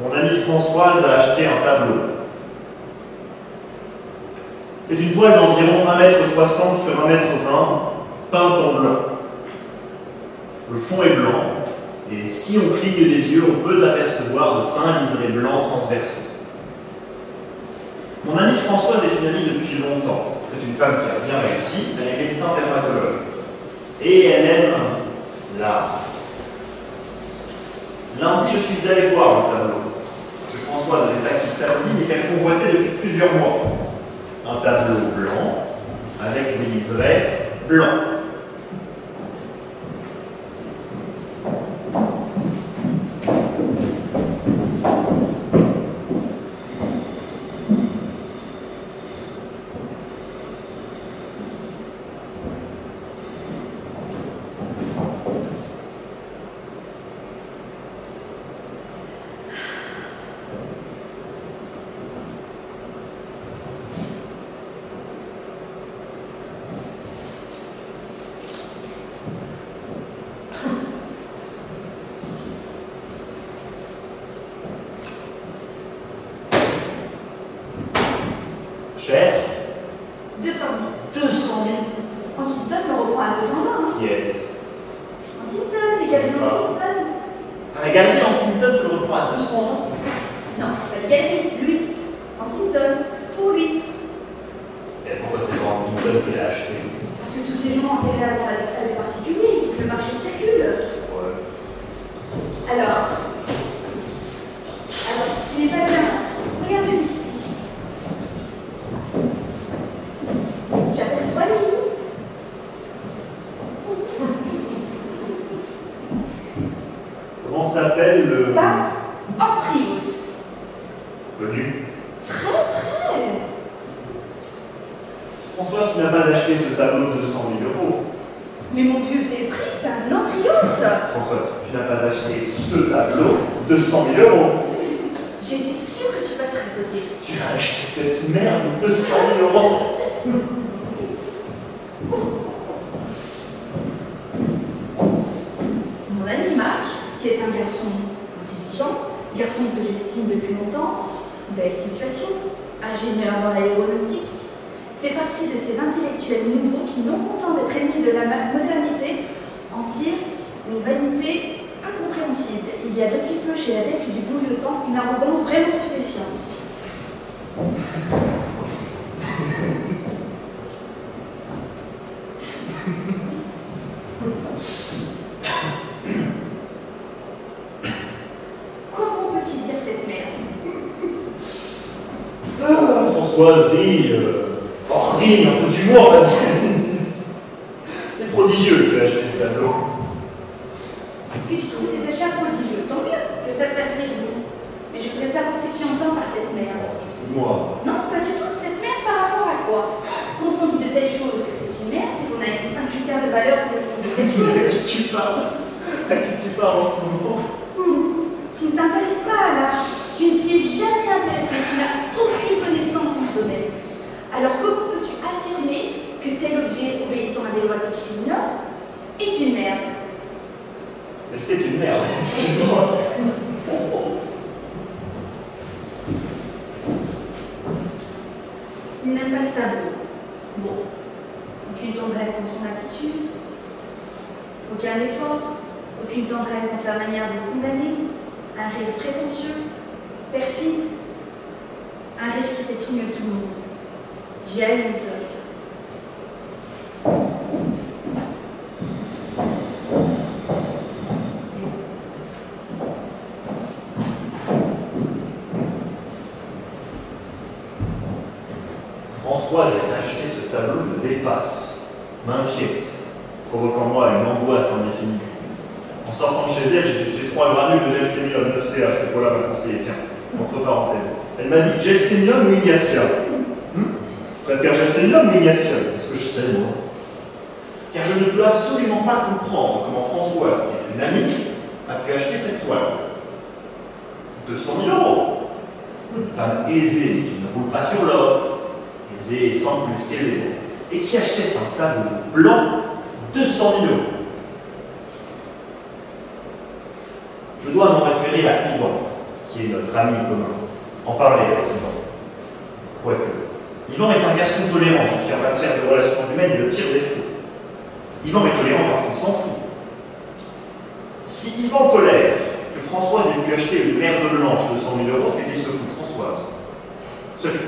Mon amie Françoise a acheté un tableau. C'est une toile d'environ 1,60 m sur 1,20 m, peinte en blanc. Le fond est blanc, et si on cligne des yeux, on peut apercevoir de fins liserés blancs transversaux. Mon amie Françoise est une amie depuis longtemps. C'est une femme qui a bien réussi, elle est médecin dermatologue. Et elle aime l'art. Lundi, je suis allé voir le tableau que Françoise n'avait pas quitté samedi, mais qu'elle convoitait depuis plusieurs mois. Un tableau blanc, avec des liserés blancs. Cher? 200 000. 200 000? Huntington me reprend à 220. Yes. Huntington, les galeries Huntington. La galerie Huntington, tu le reprends à 220? Non, pas les galeries, lui. Huntington, pour lui. Et pourquoi c'est pas Huntington qui l'a acheté? Parce que tous ces gens ont intérêt à des particuliers, il faut que le marché circule. Ouais. Alors, tu n'es pas bien. Regarde ici. Tu aperçois les lignes? Comment s'appelle le... Peintre Antrios. Connu. Très. Françoise, tu n'as pas acheté ce tableau de 200 000 €. Mais mon vieux, c'est le prix, c'est un Antrios. François, tu n'as pas acheté ce tableau de 100 000 €. J'ai été sûre que tu passerais à côté. Tu as acheté cette merde de 200 000 €. Mon ami Marc, qui est un garçon intelligent, garçon que j'estime depuis longtemps, belle situation, ingénieur dans l'aéronautique, fait partie de ces intellectuels nouveaux qui, non contents d'être ennemis de la modernité, en tirent une vanité incompréhensible. Il y a depuis peu chez l'adepte du bon vieux temps une arrogance vraiment stupéfiante. Comment peut-il dire cette merde? Françoise, ris. Ris, un peu d'humour, là. C'est prodigieux que tu as acheté ce tableau. Que tu trouves cet achat prodigieux, tant mieux que ça te fasse rire, oui. Mais je voudrais savoir ce que tu entends par cette merde. Oh, tu te fous de moi. Non, pas du tout. Cette merde par rapport à quoi? Quand on dit de telles choses que c'est une merde, c'est qu'on a un critère de valeur pour estimer cette chose. À qui tu parles? À qui tu parles en ce moment? Tu ne t'intéresses pas à l'art. Tu ne t'y es jamais intéressé. Tu n'as aucune connaissance en ce domaine. Alors comment peux-tu affirmer que tel objet obéissant à des lois que tu ignores est une merde? Mais c'est une merde, excuse-moi. Il n'aime pas ce tableau. Bon. Aucune tendresse dans son attitude. Aucun effort. Aucune tendresse dans sa manière de condamner. Un rire prétentieux. Perfide. Un rire qui sait tout mieux que tout le monde. J'y haïs ce rire. Françoise a acheté ce tableau me dépasse, m'inquiète, provoquant en moi une angoisse indéfinie. En sortant de chez elle, j'ai touché 3 granules de gelsemium 9CH que Paula m'a conseillé, tiens, entre parenthèses. Elle m'a dit gelsemium ou ignatia. Je préfère gelsemium ou ignatia, parce que je sais, moi. Car je ne peux absolument pas comprendre comment Françoise, qui est une amie, a pu acheter cette toile. 200 000 €. Une femme aisée, qui ne roule pas sur l'or, aisée et sans plus, aisément, et qui achète un tableau blanc 200 000 €. Je dois m'en référer à Yvan, qui Thierry, notre ami commun, en parlait avec Yvan. Quoique, Yvan est un garçon tolérant, ce qui en matière de relations humaines est le pire défaut. Yvan est tolérant parce qu'il s'en fout. Si Yvan tolère que Françoise ait pu acheter une merde blanche de 100 000 €, c'est qu'il se fout de Françoise. C'est tout.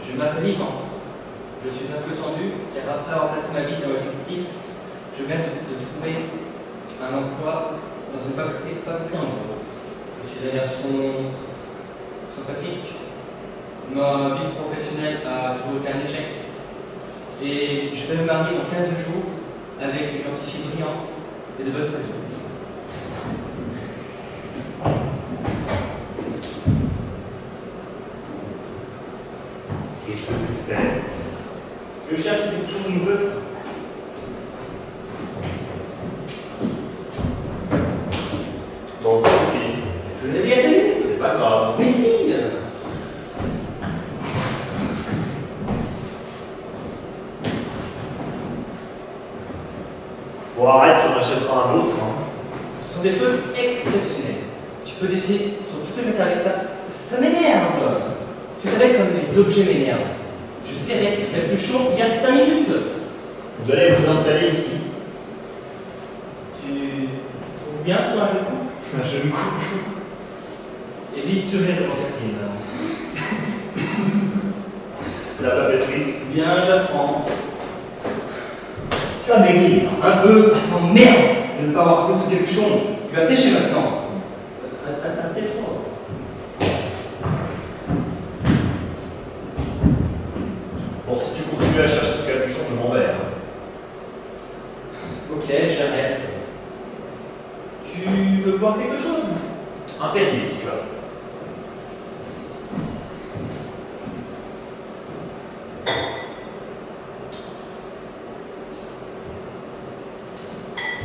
Je m'appelle Yvan. Je suis un peu tendu car après avoir passé ma vie dans le textile, je viens de trouver un emploi dans une papeterie en gros. Je suis un garçon sympathique. Ma vie professionnelle a toujours été un échec. Et je vais me marier dans 15 jours avec une gentille fille brillante et de bonne famille. Qu'est-ce que tu fais? Je cherche quelque chose de nouveau. Bon, ça suffit. Je l'ai bien essayé. C'est pas grave. Mais si! Bon, arrête, tu en achèteras un autre. Hein. Ce sont des choses exceptionnelles. Tu peux décider sur toutes les matières avec ça. Ça m'énerve. Si tu savais comme les objets m'énervent. Je serrais ce capuchon il y a 5 minutes. Vous allez vous installer ici. Tu trouves bien pour un jeu de coupe? Je me coupe. Et vite sur devant Catherine. La papeterie. Bien, j'apprends. Tu as maigri. Un peu. Ah, ça m'emmerde de ne pas avoir trouvé ce capuchon. Il va sécher maintenant. Assez trop. Bon, si tu continues à chercher ce capuchon, je m'en vais. Hein. Ok, j'arrête. Tu veux boire quelque chose? Un permis, si tu as.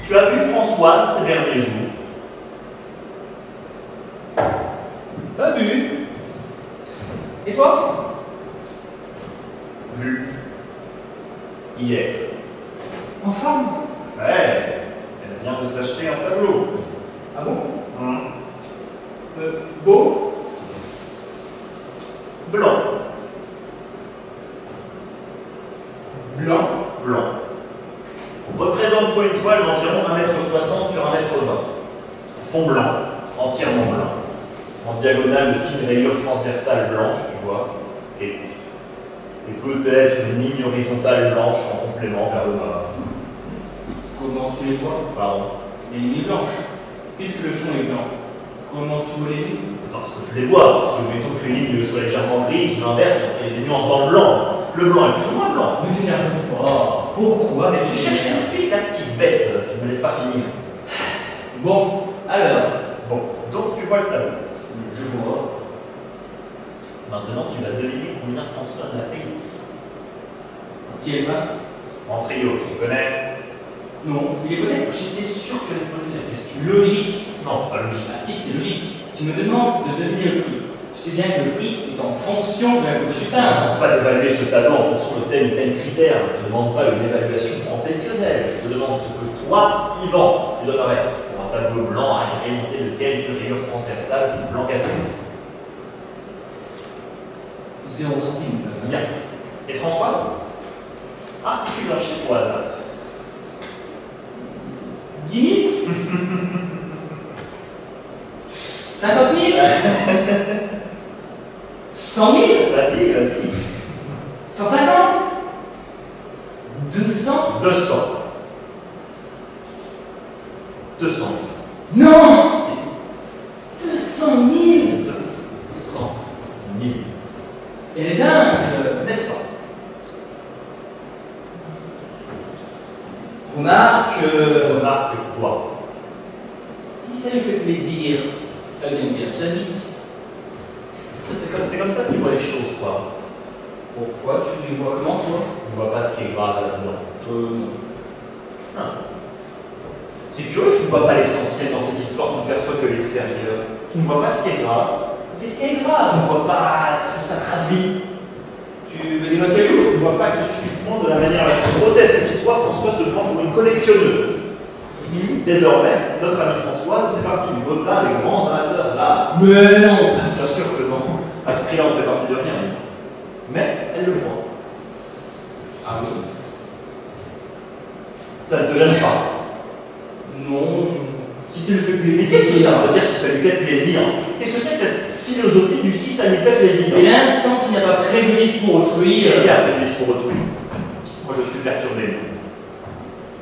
Tu as vu Françoise ces derniers jours? Pas vu. Et toi? Vu. Hier. En forme? Ouais. Elle vient de s'acheter un tableau. Ah bon? Beau. Blanc. Blanc? Blanc. Représente-toi une toile d'environ 1,60 m sur 1,20 m. Fond blanc, entièrement blanc. En diagonale de fines rayures transversales blanches, tu vois. Et peut-être une ligne horizontale blanche en complément vers le bas. Comment tu les vois? Pardon. Les lignes blanches. Puisque le fond est blanc, comment tu vois les lignes? Parce que tu les vois, parce que mettons qu'une ligne soit légèrement grise ou l'inverse, on fait des nuances dans le blanc. Le blanc est plus ou moins blanc. Ne t'énerve pas. Pourquoi? Mais tu cherches tout de suite la petite bête, tu ne me laisses pas finir. Bon, alors. Bon, donc tu vois le tableau. Je vois. Maintenant, tu vas deviner combien Françoise a payé. Quelle main? En trio, tu connais? Non, il les connaît. J'étais sûr que tu allais poser cette question. Logique. Non, c'est pas logique. Ah si, c'est logique. Tu me demandes de deviner le prix. Tu sais bien que le prix est en fonction de la coupe Tu ne peinte. pas d'évaluer ce tableau en fonction de tel ou tel critère. Je ne te demande pas une évaluation professionnelle. Je te demande ce que toi, Yvan, tu donnerais pour un tableau blanc agrémenté de quelques rayures transversales blanc cassé. 0 centime. Bien. Et Françoise? Articule un chiffre au hasard. 10 000? 50 000? 100 000? Vas-y, vas-y. 150? 200? 200. 200 Non! 000. 200 000? 200 000. Elle est dingue, N'est-ce pas? Remarque, Remarque quoi? si ça lui fait plaisir, elle gagne bien sa vie. C'est c'est comme ça que tu vois les choses, quoi. Pourquoi tu les vois comment, toi? On voit pas ce qui est grave là-dedans. Non. Ah. C'est curieux que tu ne vois pas l'essentiel dans cette histoire, tu ne perçois que l'extérieur. Tu ne vois pas ce qui est grave. Qu'est-ce qui est grave? Tu ne vois pas ce que ça traduit. Tu veux démontrer quelque chose? Tu ne vois pas que subitement, de la manière la plus grotesque qui soit, François se prend pour une collectionneuse. Désormais, notre amie Françoise fait partie du quota des grands amateurs d'art. Mais non! Bien sûr que non. À ce prix-là, on fait partie de rien. Mais elle le croit. Ah oui? Ça ne te gêne pas? Non. Si ça lui fait Mais plaisir. qu'est-ce que ça veut dire si ça lui fait plaisir? Qu'est-ce que c'est que cette philosophie du si ça lui fait plaisir? Et l'instant qu'il n'y a pas préjudice pour autrui. Il y a préjudice pour autrui. Moi, je suis perturbé.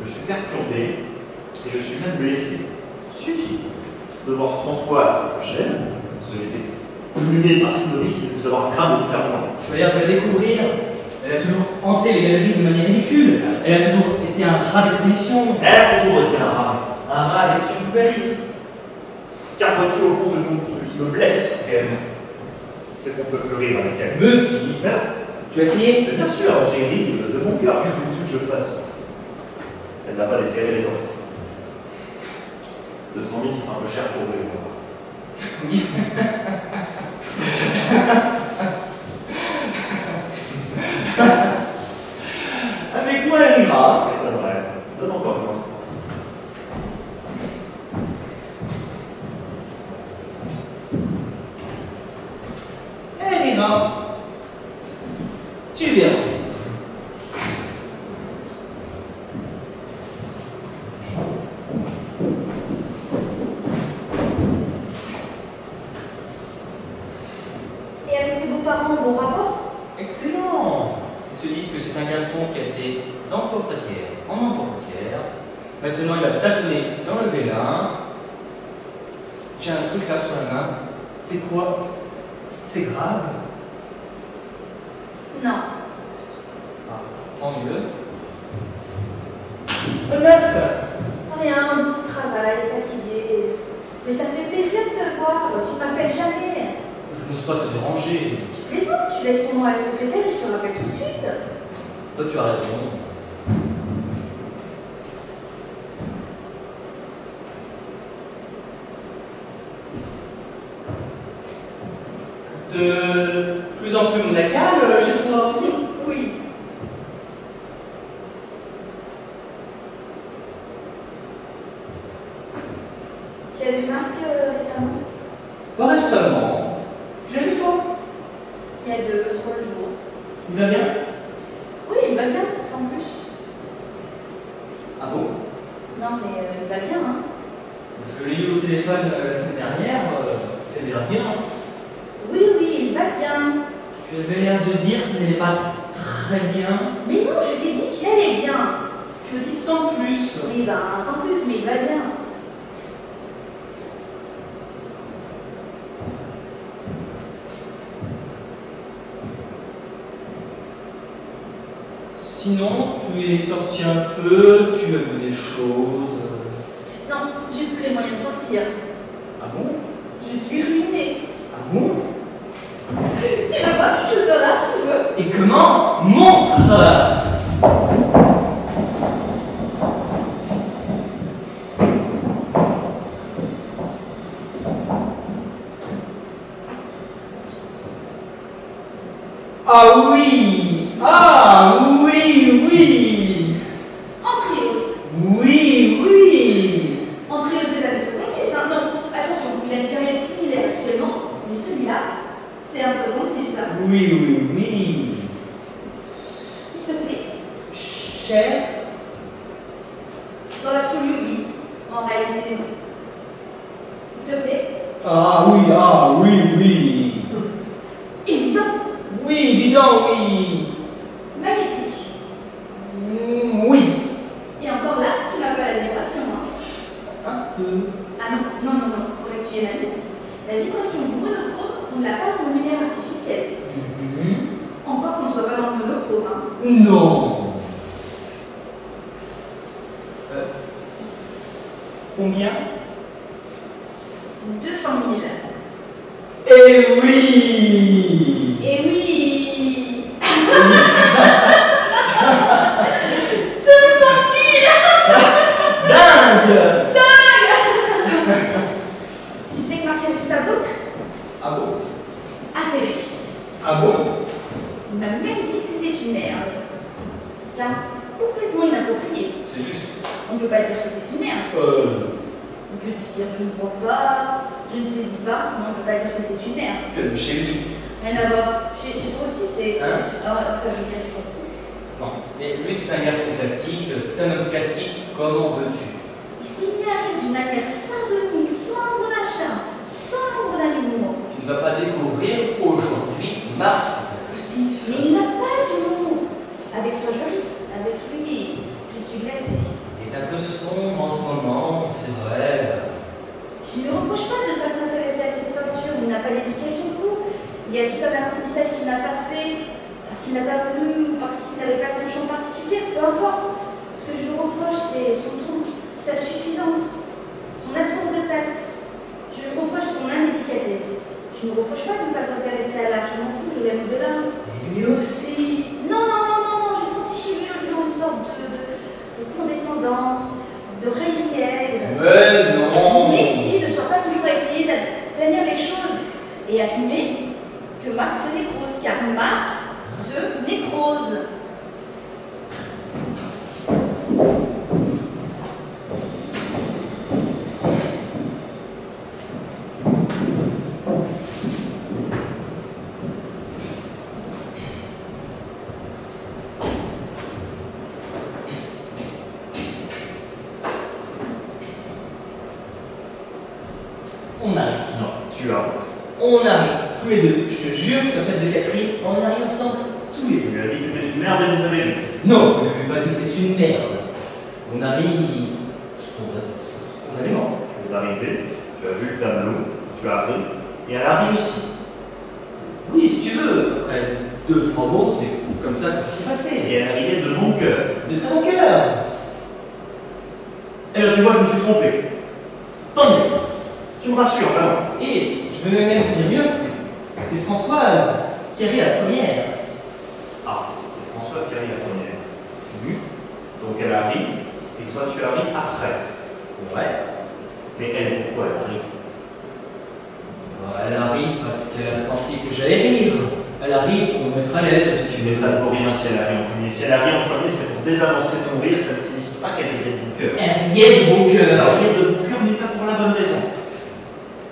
Je suis perturbé et je suis même blessé. Suffit de voir Françoise, que j'aime, se laisser plumer par snobilisme et de vous avoir un crâne de discernement. Tu as l'air de la découvrir. Elle a toujours hanté les galeries de manière ridicule. Elle a toujours été un rat d'exposition. Elle a toujours été un rat avec qui on pouvait rire. Car vois-tu, au fond, ce qui me blesse réellement, c'est qu'on peut plus rire avec elle. Mais si. Mais non. Tu as essayé? Mais bien sûr, j'ai ri de mon cœur. Que voulez-tu que je fasse? Elle n'a pas desserré les dents. 200 000, c'est un peu cher pour rire. Oui. Avec moi, elle ira. M'étonnerait. Donne encore une fois. Elle ira. Tu verras. Et avec tes beaux-parents, bon rapport? Excellent. Ils se disent que c'est un garçon qui a été d'emploi précaire en emploi précaire. Maintenant, il a tâtonné dans le vélin. J'ai un truc là sur la main. C'est quoi? C'est grave? Non. Ah, tant mieux. Un œuf. Rien, beaucoup de travail, fatigué. Mais ça me fait plaisir de te voir. Tu m'appelles jamais. Je n'ose pas te déranger. Tu plaisantes, tu laisses ton nom à la secrétaire et je te rappelle tout de suite. Toi, tu as raison. De plus en plus monacale chez toi. Oui. Tu as vu Marc récemment? Pas récemment. Tu l'as vu toi? Il y a 2-3 jours. Il va bien? Oui, il va bien, sans plus. Ah bon? Non, mais il va bien, hein. Je l'ai eu au téléphone la semaine dernière. Il va bien. Oui, oui, il va bien. Tu avais l'air de dire qu'il n'allait pas très bien. Mais non, je t'ai dit qu'il allait bien. Tu le dis sans plus. Oui, ben, sans plus, mais il va bien. Sinon, tu es sorti un peu, tu as vu des choses. Non, j'ai plus les moyens de sortir. Ah bon? Je suis ruinée. Ah bon? Tu veux voir quelque chose de rare, tu veux? Et comment? Montre! Ah oui! Ah oui, oui! Antrios. Oui, oui! Antrios des années 70, hein. Non, attention, il a une période similaire actuellement, mais celui-là, c'est un 70, hein. Oui, oui, oui! Il te plaît? Cher? Dans l'absolu, oui. En réalité, non. Il te plaît? Ah oui, oui! Évident. Oui, évident, oui! Magnétique. Oui! Et encore là, tu n'as pas la vibration, hein. Un peu. Ah non, faudrait que tu y aies la vite. La vibration du monochrome, on ne l'a pas dans le lumière artificielle. Encore qu'on ne soit pas dans le monochrome, hein. Non! Combien? 200 000. Eh oui! Et oui 200 000 Dingue! Tu sais que Marc a vu ce tableau? Ah bon? Atterré. Ah bon? Il m'a même dit que c'était une merde. Car complètement inapproprié. C'est juste. On ne peut pas dire que c'est une merde. On peut dire je ne vois pas, je ne saisis pas, mais on ne peut pas dire que c'est une merde. Tu as le chez lui. Rien à voir. Chez toi aussi, c'est. Hein? Enfin, je veux dire, je t'en fous. Non, mais lui c'est un garçon classique, c'est un homme classique, comment veux-tu? Il s'est mis à rire d'une manière sardonique, sans l'ombre d'un chat, sans l'ombre d'un humour. Tu ne vas pas découvrir aujourd'hui Marc impulsif. Mais il n'a pas d'humour. Avec toi, je ris. Avec lui, je suis glacée. Il est un peu sombre en ce moment, c'est vrai. Je ne lui reproche pas de ne pas s'intéresser à cette peinture. Il n'a pas l'éducation pour. Il y a tout un apprentissage qu'il n'a pas fait, parce qu'il n'a pas voulu, ou parce qu'il n'avait pas de penchant particulier, peu importe. Ce que je lui reproche, c'est son ton, sa suffisance, son absence de tact. Je lui reproche son indélicatesse. Je ne lui reproche pas de ne pas s'intéresser à l'art, je m'en fous, je l'aime au-delà. Et lui aussi. Non, j'ai senti chez lui l'autre jour une sorte de condescendance, de raillerie. Mais non. Mais si, ne sois pas toujours à essayer d'aplanir les choses et admettre que Marc se nécrose, car Marc se nécrose. On arrive. Non, tu as. On arrive, tous les deux. Je te jure, sur la tête de Catherine, on arrive ensemble, tous les Tu deux. lui as dit que c'était une merde et vous avez vu. Non, je ne lui ai pas dit que c'est une merde. On arrive spontanément. Tu es arrivé, tu as vu le tableau, tu as ri, et elle a ri aussi. Oui, si tu veux. Après 2-3 mots, c'est comme ça que ça s'est passé. Et elle riait de bon cœur. De très bon cœur. Eh bien, tu vois, je me suis trompé. Tant mieux. Tu me rassures, vraiment. Et je veux même dire mieux, c'est Françoise qui a ri la première. Ah, c'est Françoise qui a ri la première. Oui. Donc elle a ri, et toi tu as ri après. Ouais. Mais elle, pourquoi elle a ri? Elle a ri parce qu'elle a senti que j'allais rire. Elle a ri pour me mettre à l'aise. Tu mets ça pour rien si elle a ri en premier. Si elle a ri en premier, c'est pour désamorcer ton rire, ça ne signifie pas qu'elle riait de bon cœur. Elle riait de bon Elle cœur. riait de bon cœur, mais pas pour la bonne raison.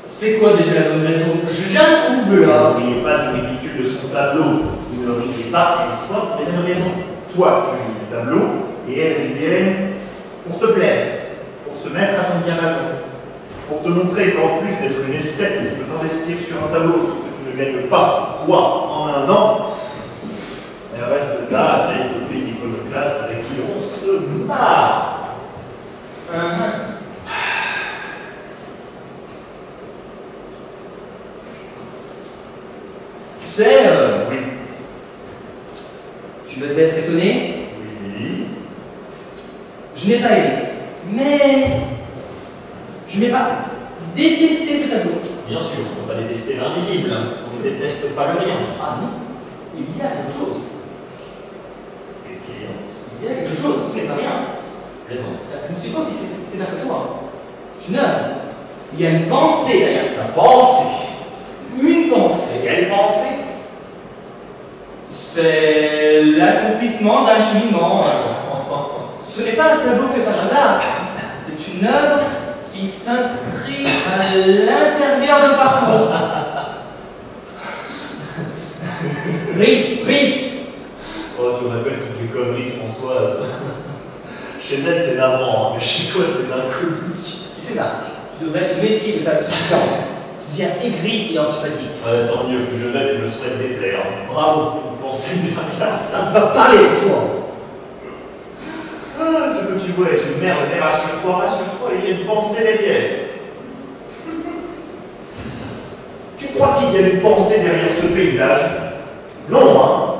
C'est quoi déjà la bonne raison? J'ai un trouble Vous là. ne riez pas du ridicule de son tableau. Vous ne riez pas, elle et toi, pour les mêmes raisons. Toi, tu ris du tableau, et elle riait pour te plaire, pour se mettre à ton diapason, pour te montrer qu'en plus d'être une esthète, tu peux t'investir sur un tableau, ce que tu ne gagnes pas, toi, en un an. Elle reste là, vieille copine iconoclaste avec qui on se marre. Tu sais, Oui. tu vas être étonné, Oui. je n'ai pas aimé. Mais je n'ai pas détesté ce tableau. Bien sûr, on ne peut pas détester l'invisible, on ne déteste pas le rien. Ah non, il y a quelque chose. Qu'est-ce qu'il y a? Il y a quelque chose, ce n'est pas rien. Plaisante. Je ne sais pas si c'est d'un toi. C'est une œuvre. Il y a une pensée derrière ça. Pensée. Une pensée. Quelle pensée? C'est l'accomplissement d'un cheminement. Ce n'est pas un tableau fait par hasard. C'est une œuvre qui s'inscrit à l'intérieur d'un parcours. Ris. Oh, tu répètes toutes les conneries, François. Chez elle, c'est navrant, hein, mais chez toi, c'est d'un comique. Tu sais, Marc, tu devrais te méfier de ta substance. Tu deviens aigri et antipathique. Tant mieux, plus je vais, plus je souhaite déplaire. Bravo. Pensez bien à ça. On va parler de toi. Ah, ce que tu vois est une merde, mais rassure-toi, il y a une pensée derrière. Tu crois qu'il y a une pensée derrière ce paysage? Non, hein.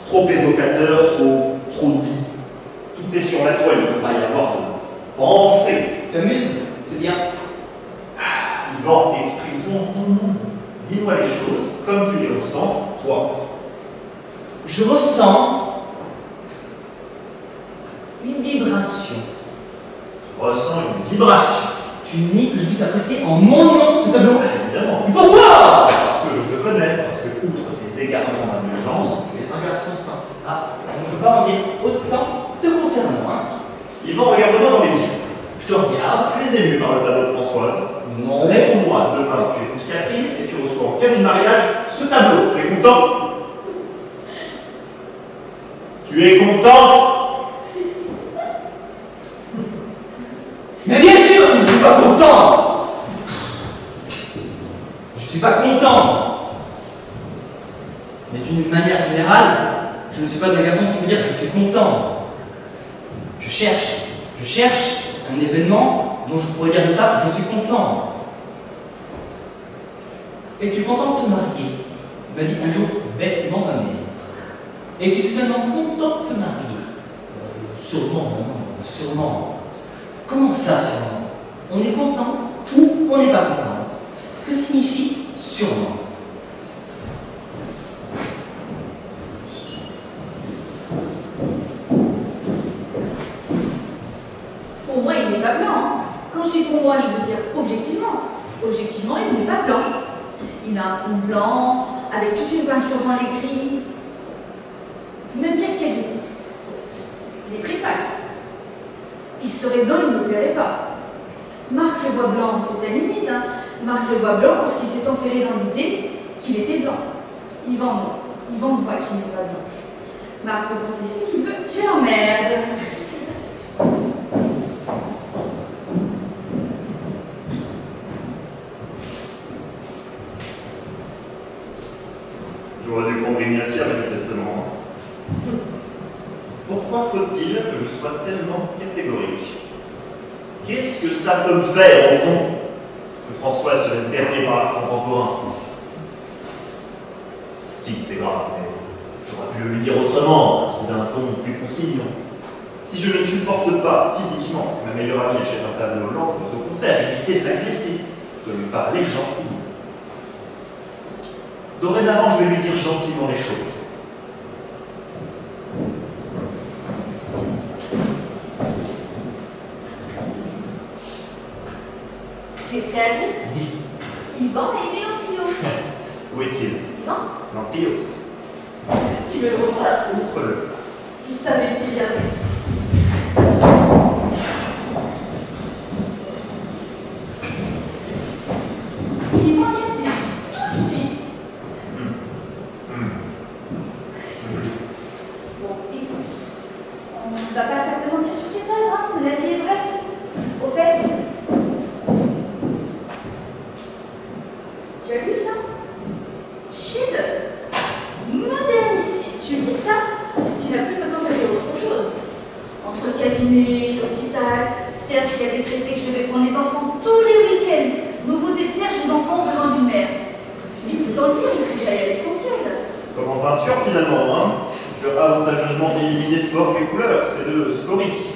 Trop évocateur, trop dit. Tout est sur la toile, il ne peut pas y avoir de pensée. Tu t'amuses? C'est bien. Yvan, exprime-toi en ton nom. Dis-moi les choses, comme tu les ressens, toi. Je ressens une vibration. Tu ressens une vibration. Tu nies que je puisse apprécier en mon nom ce tableau. Évidemment. Pourquoi? Parce que je te connais, parce que outre tes égarements d'indulgence, tu es un garçon sain. Ah, on ne peut pas en dire autant te concernant, hein. Yvan, regarde-moi dans les yeux. Je te regarde. Tu es ému par le tableau de Françoise. Non. Réponds-moi, demain tu épouses Catherine et tu reçois en cadeau de mariage ce tableau. Tu es content? Tu es content? Mais bien sûr que je ne suis pas content. Je ne suis pas content. Mais d'une manière générale, je ne suis pas un garçon qui peut dire que je suis content. Je cherche un événement dont je pourrais dire de ça, je suis content. Es-tu content de te marier? m'a dit un jour bêtement ma mère. Es-tu seulement content de te marier? Sûrement, maman, sûrement. Comment ça, sûrement? On est content ou on n'est pas content? Que signifie sûrement? Pour moi, il n'est pas blanc. Hein. Quand je dis pour moi, je veux dire objectivement. Objectivement, il n'est pas blanc. Il a un fond blanc, avec toute une peinture dans les grilles. Je peux même dire qu'il y a du rouge. Il est très pâle. Il serait blanc, il ne me plairait pas. Marc le voit blanc, c'est sa limite. Hein. Marc le voit blanc parce qu'il s'est enferré dans l'idée qu'il était blanc. Yvan, non. Yvan voit qu'il n'est pas blanc. Marc peut penser ce qu'il veut, je l'emmerde. J'aurais dû prendre Ignacia, manifestement. Pourquoi faut-il que je sois tellement catégorique? Qu'est-ce que ça peut me faire, au fond, que François se laisse berner par l'art contemporain? Si, c'est grave, mais j'aurais pu le lui dire autrement, trouver un ton plus conciliant. Si je ne supporte pas physiquement que ma meilleure amie achète un tableau blanc, je dois au contraire éviter de l'agresser, de lui parler gentiment. Dorénavant, je vais lui dire gentiment les choses. Tu es prêt à lire? Dis, Yvan a aimé l'Antrios. où est-il? Yvan, L'Antrios. tu veux le revoir? Outre-le. Il savait qu'il y avait. Yvan y était tout de suite. Bon, écoute, on ne va pas s'appesantir sur cette œuvre, hein. La vie est brève. Au fait, tu as lu ça? Chide, modernissime. Tu lis ça, tu n'as plus besoin de lire autre chose. Entre le cabinet, l'hôpital, Serge qui a décrété que je devais prendre les enfants tous les week-ends. Nouveauté de Serge, les enfants ont besoin d'une mère. Je dis plus le temps de lire, il faut que j'aille à l'essentiel. Comme en peinture, finalement, hein? Tu as avantageusement éliminé forme et couleur, c'est le scorie.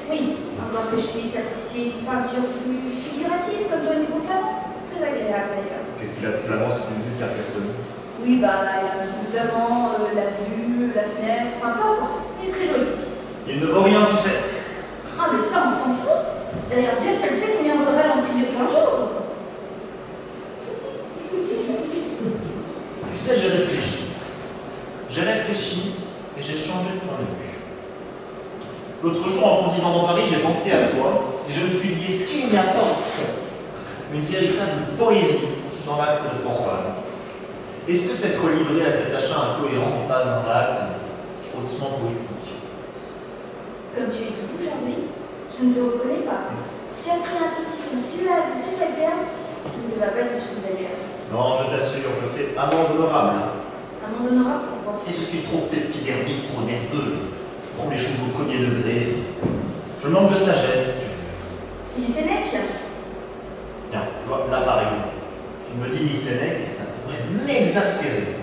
Oui, encore que je puisse apprécier une peinture plus figurative comme Tony Flamand. Très agréable d'ailleurs. Qu'est-ce qu'il a de flamand sur une vue Carcassonne? Oui, bah, il a un petit flamand, la vue, la fenêtre, enfin peu importe. Il est très joli. Il ne vaut rien, tu sais. Ah, mais ça, on s'en fout. D'ailleurs, Dieu seul sait combien vaudrait l'Antrios un jour. Tu sais, j'ai réfléchi. J'ai réfléchi et j'ai changé de point de vue. L'autre jour, en conduisant dans Paris, j'ai pensé à toi et je me suis dit, est-ce qu'il n'y a pas au fond une véritable poésie dans l'acte de Françoise? Est-ce que s'être livré à cet achat incohérent n'est pas un acte hautement poétique? Comme tu es tout aujourd'hui, je ne te reconnais pas. Tu as pris un petit son subalterne. Je ne te va pas du tout d'ailleurs. Non, je t'assure, je fais amende honorable. Amende honorable, pourquoi? Et je suis trop épidermique, trop nerveux. Je prends les choses au premier degré. Je manque de sagesse. Il est Sénèque. Tiens, tu vois, là par exemple, tu me dis Sénèque et ça pourrait m'exaspérer.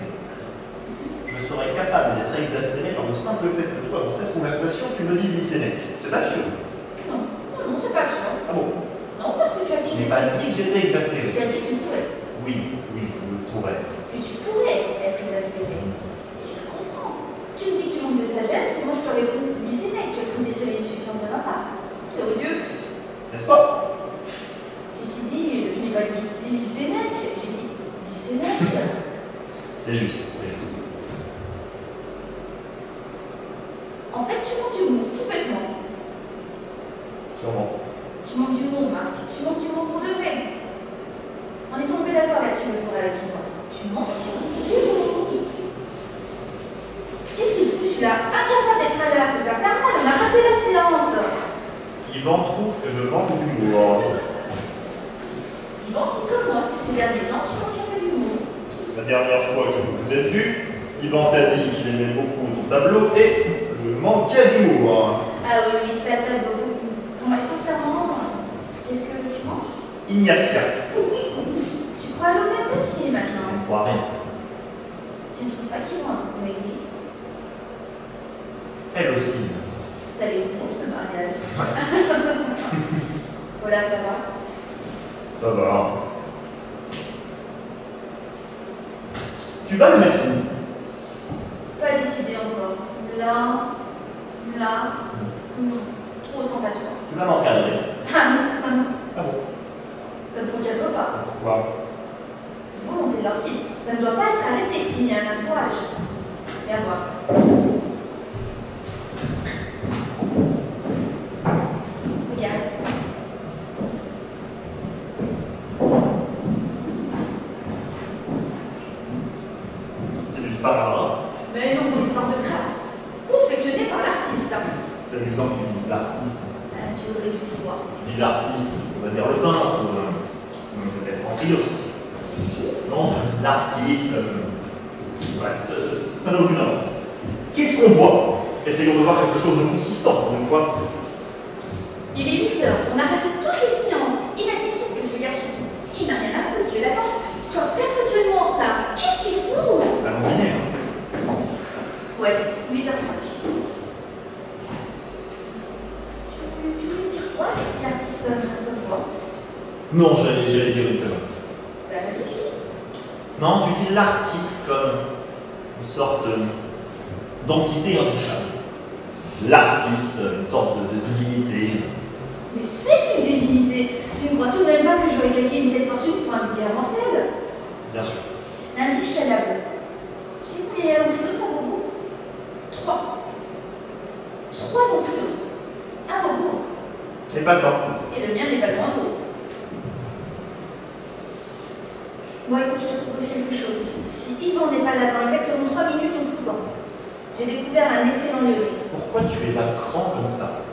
Je serais capable d'être exaspéré par le simple fait que toi, dans cette conversation, tu me dises Sénèque. C'est absurde. Non, non, c'est pas absurde. Ah bon? Non, parce que tu as dit Je n'ai pas dit que j'étais exaspéré. Tu as dit que tu pouvais. Oui, oui, oui. pourrais. Que tu pourrais être exaspéré. Et je le comprends. Tu me dis que tu manques de sagesse, et moi je te réponds, dis Sénèque, tu as conditionné une suffisance de ma part. C'est odieux. N'est-ce pas? Ceci dit, je n'ai pas dit Sénèque, j'ai dit Sénèque. C'est juste, c'est juste. En fait, tu manques d'humour, tout bêtement. Sûrement. Tu manques d'humour, Marc. Tu manques d'humour pour de vrai. On est tombé d'accord là-dessus le jour avec Yvan. Tu manques d'humour. Qu'est-ce qu'il fout celui-là? Incapable d'être à l'heure, c'est infernal, on a raté la séance. Yvan trouve que je manque d'humour. Yvan dit comme moi, que ces derniers temps, tu manques un peu d'humour. La dernière fois que vous vous êtes vus, Yvan t'a dit qu'il aimait beaucoup ton tableau et je manquais d'humour. Ah oui, oui, ça t'aime beaucoup. Non, mais sincèrement, qu'est-ce que tu manges? Ignatia. Tu crois à l'homéopathie Je maintenant? ne crois rien. Tu ne trouves pas qu'il va un peu maigri? Elle aussi. Ça allait bon ce mariage. Voilà, ça va. Ça va. Tu vas le mettre où? Pas décidé encore. Là, non. Trop ostentatoire. Tu vas m'encadrer. Ah non, ah non. Ah bon? Ça ne s'encadre pas. Pourquoi? Volonté de l'artiste. Ça ne doit pas être arrêté. Il y a un entourage. Et à voir. Regarde. C'est du sparadrap. Mais non, c'est une sorte de crâne. Confectionné par l'artiste. C'est amusant que tu dises l'artiste. Tu voudrais que je dise quoi? Tu dis l'artiste, on va dire le peintre. Comment il s'appelle? Antrios. Non, l'artiste. Bref, ça n'a aucune importance. Qu'est-ce qu'on voit? Essayons de voir quelque chose de consistant pour une fois. Il est 8 heures. On a raté toutes les séances. Inadmissible que ce garçon, il n'a rien à foutre, tu es d'accord? Soit perpétuellement en retard. Qu'est-ce qu'il fout? Allons dîner, hein. Ouais, 8h05. Tu voulais dire quoi, petit artiste comme toi? Non, j'allais dire une connerie. Bah, vas-y. Non, tu dis l'artiste comme une sorte d'entité intouchable. L'artiste, une sorte de divinité. Mais c'est une divinité. Tu ne crois tout de même pas que j'aurais claqué une telle fortune pour un vulgaire mortel? Bien sûr. L'indischalable. Tu sais combien il y a d'entrinos à Bobo? 3. 3 entrinos. Un Bobo. C'est pas tant. Et le mien n'est pas le moins beau. Bon, écoute, je te propose quelque chose. Si Yvan n'est pas là dans exactement 3 minutes, on fout le camp. J'ai découvert un excellent lieu. Pourquoi tu es à cran comme ça?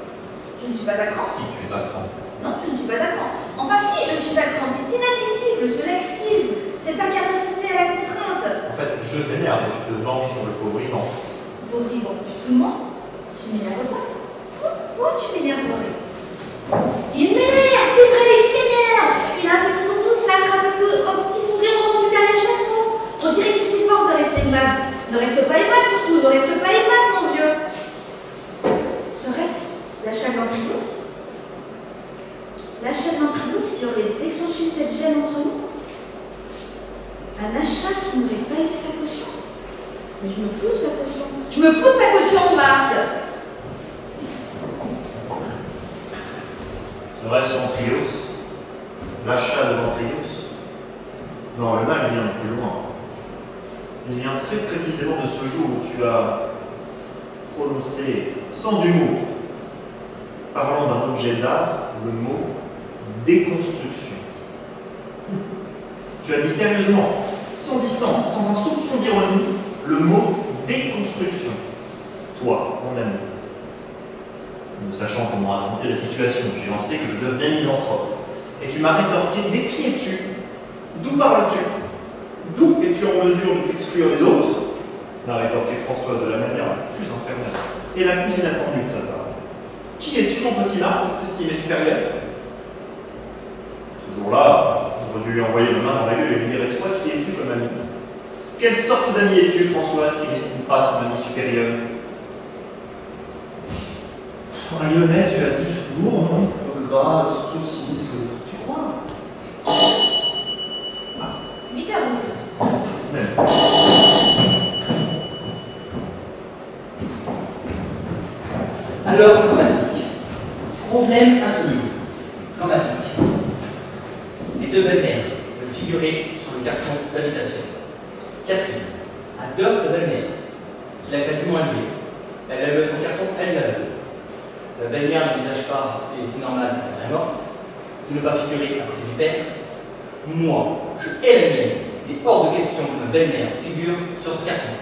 Je ne suis pas à cran. Si, tu es à cran. Non, je ne suis pas à cran. Enfin, si, je suis à cran. C'est inadmissible, ce laxisme, cette incapacité à la contrainte. En fait, je t'énerve, tu te venges sur le pauvre Yvan. Pauvre Yvan, tu te fous de moi? Tu m'énerves pas? Pourquoi tu m'énerverais? Il m'énerve, c'est vrai, il m'énerve. Il a un petit ton douce, là, un petit sourire rendu derrière chaque mot. On dirait qu'il s'efforce de rester aimable. Ne reste pas aimable surtout, ne reste pas aimable, mon vieux. Serait-ce l'achat de l'Antribos? L'achat de l'Antribos qui aurait déclenché cette gêne entre nous? Un achat qui n'aurait pas eu sa caution? Mais je me fous de sa caution. Je me fous de ta caution, Marc. Serait-ce l'Antrios? L'achat de l'Antrios? Non, le mal vient de plus loin. Il vient très précisément de ce jour où tu as prononcé sans humour, parlant d'un objet d'art, le mot déconstruction. Tu as dit sérieusement, sans distance, sans un soupçon d'ironie, le mot déconstruction. Toi, mon ami, ne sachant comment affronter la situation, j'ai lancé que je devenais misanthrope. Et tu m'as rétorqué, mais qui es-tu? D'où parles-tu? D'où es-tu en mesure de t'exclure des autres? M'a rétorqué Françoise de la manière la plus infernale et la plus inattendue de sa part. Qui es-tu, mon petit Marc, pour t'estimer supérieur? Ce jour-là, j'aurais dû lui envoyer ma main dans la gueule et lui dire: et toi, qui es-tu comme ami? Quelle sorte d'ami es-tu, Françoise, qui n'estime pas son ami supérieur? Un lyonnais, tu as dit, lourd, non? Gras, saucisse, tu crois? 8h12. Alors, dramatique. Problème insoluble. Dramatique. Les deux belles-mères peuvent figurer sur le carton d'invitation. Catherine adore sa belle-mère, qui l'a quasiment élevée. Elle aime son carton, elle l'a vu. La belle-mère n'envisage pas, et c'est normal, elle est morte, de ne pas figurer à côté du père. Moi, je hais la mienne. Il est hors de question que ma belle-mère figure sur ce carton.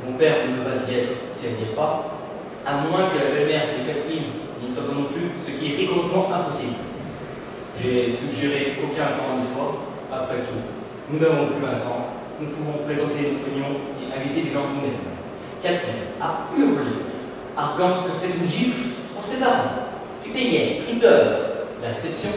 Mon père ne veut pas y être si elle n'y est pas, à moins que la belle-mère de Catherine n'y soit pas non plus, ce qui est rigoureusement impossible. J'ai suggéré qu'aucun plan ne soit. Après tout, nous n'avons plus 20 ans, nous pouvons présenter notre union et inviter des gens nous-mêmes. Catherine a hurlé, arguant que c'était une gifle pour ses parents, qui payaient prix d'heure la réception,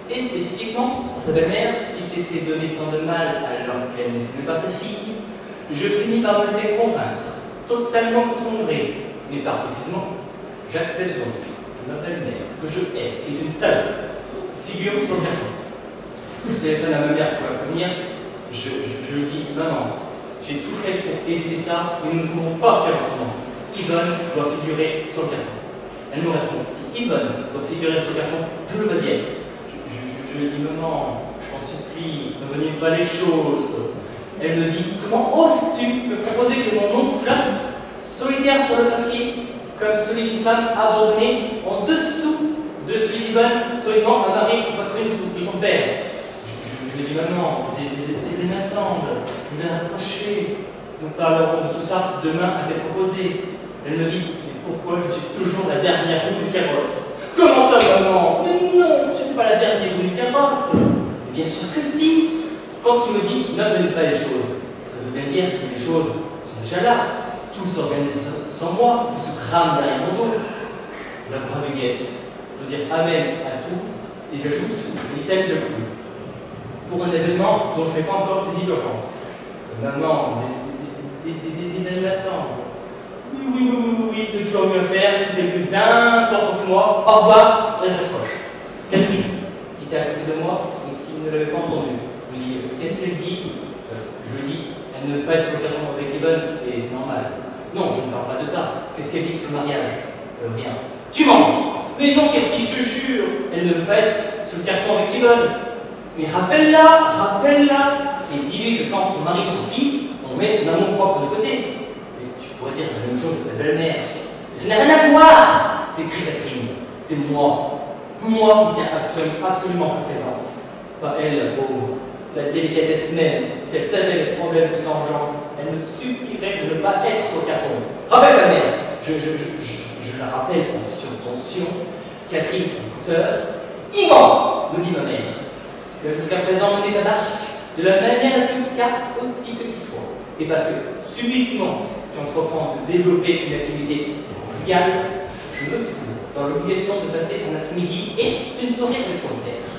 et spécifiquement pour sa belle-mère qui s'était donné tant de mal alors qu'elle n'était pas sa fille. Je finis par me laisser convaincre, totalement contre mon gré, mais par épuisement. J'accepte donc que ma belle-mère, que je hais, est une salope, figure sur le carton. Je téléphone à ma mère pour la prévenir. Je lui dis, maman, j'ai tout fait pour éviter ça, mais nous ne pouvons pas faire autrement. Yvonne doit figurer sur le carton. Elle me répond, si Yvonne doit figurer sur le carton, je veux pas y être. Je lui dis, maman, je t'en supplie, ne venez pas les choses. Elle me dit, comment oses-tu me proposer que mon nom flotte, solitaire sur le papier, comme celui d'une femme abandonnée en dessous de celui d'Yvonne, solidement amarré votre une de son père. Je lui dis, maman, des m'attendent, vous les rapprocher. Nous parlerons de tout ça demain à tête reposée. Elle me dit, mais pourquoi je suis toujours la dernière roue du carrosse? Comment ça, maman? Mais non, tu n'es pas la dernière roue du carrosse. Bien sûr que si. Quand tu me dis, n'abandonne pas les choses, ça veut bien dire que les choses sont déjà là. Tout s'organise sans moi, tout se trame derrière mon dos. La brave Huguette doit dire amen à tout, et j'ajoute, dit-elle de coup, pour un événement dont je n'ai pas encore saisi l'urgence. Maman, des années m'attendent. Oui, toujours mieux faire, tout est plus important que moi. Au revoir, elle s'approche. Catherine, qui était à côté de moi, mais qui ne l'avait pas entendu. Je lui dis, qu'est-ce qu'elle dit? Je lui dis, elle ne veut pas être sur le carton avec Yvonne, et c'est normal. Non, je ne parle pas de ça. Qu'est-ce qu'elle dit sur le mariage? Rien. Tu mens! Mais non, Cathy, je te jure, elle ne veut pas être sur le carton avec Yvonne. Mais rappelle-la, et dis-lui que quand ton mari est son fils, on met son amour propre de côté. Et tu pourrais dire la même chose de ta belle-mère. Mais ça n'a rien à voir, s'écrie Catherine. C'est moi qui tiens absolument sa présence. Pas elle, la pauvre. La délicatesse même, si elle savait les problèmes que ça engendre, elle me supplierait de ne pas être sur le carton. Rappelle ta mère. Je la rappelle en surtension. Catherine, écouteur. Yvan, me dit ma mère. Tu as jusqu'à présent mené ta barque de la manière la plus chaotique qui soit. Et parce que subitement tu entreprends de développer une activité conjugale, je me trouve dans l'obligation de passer un après-midi et une soirée avec ton père.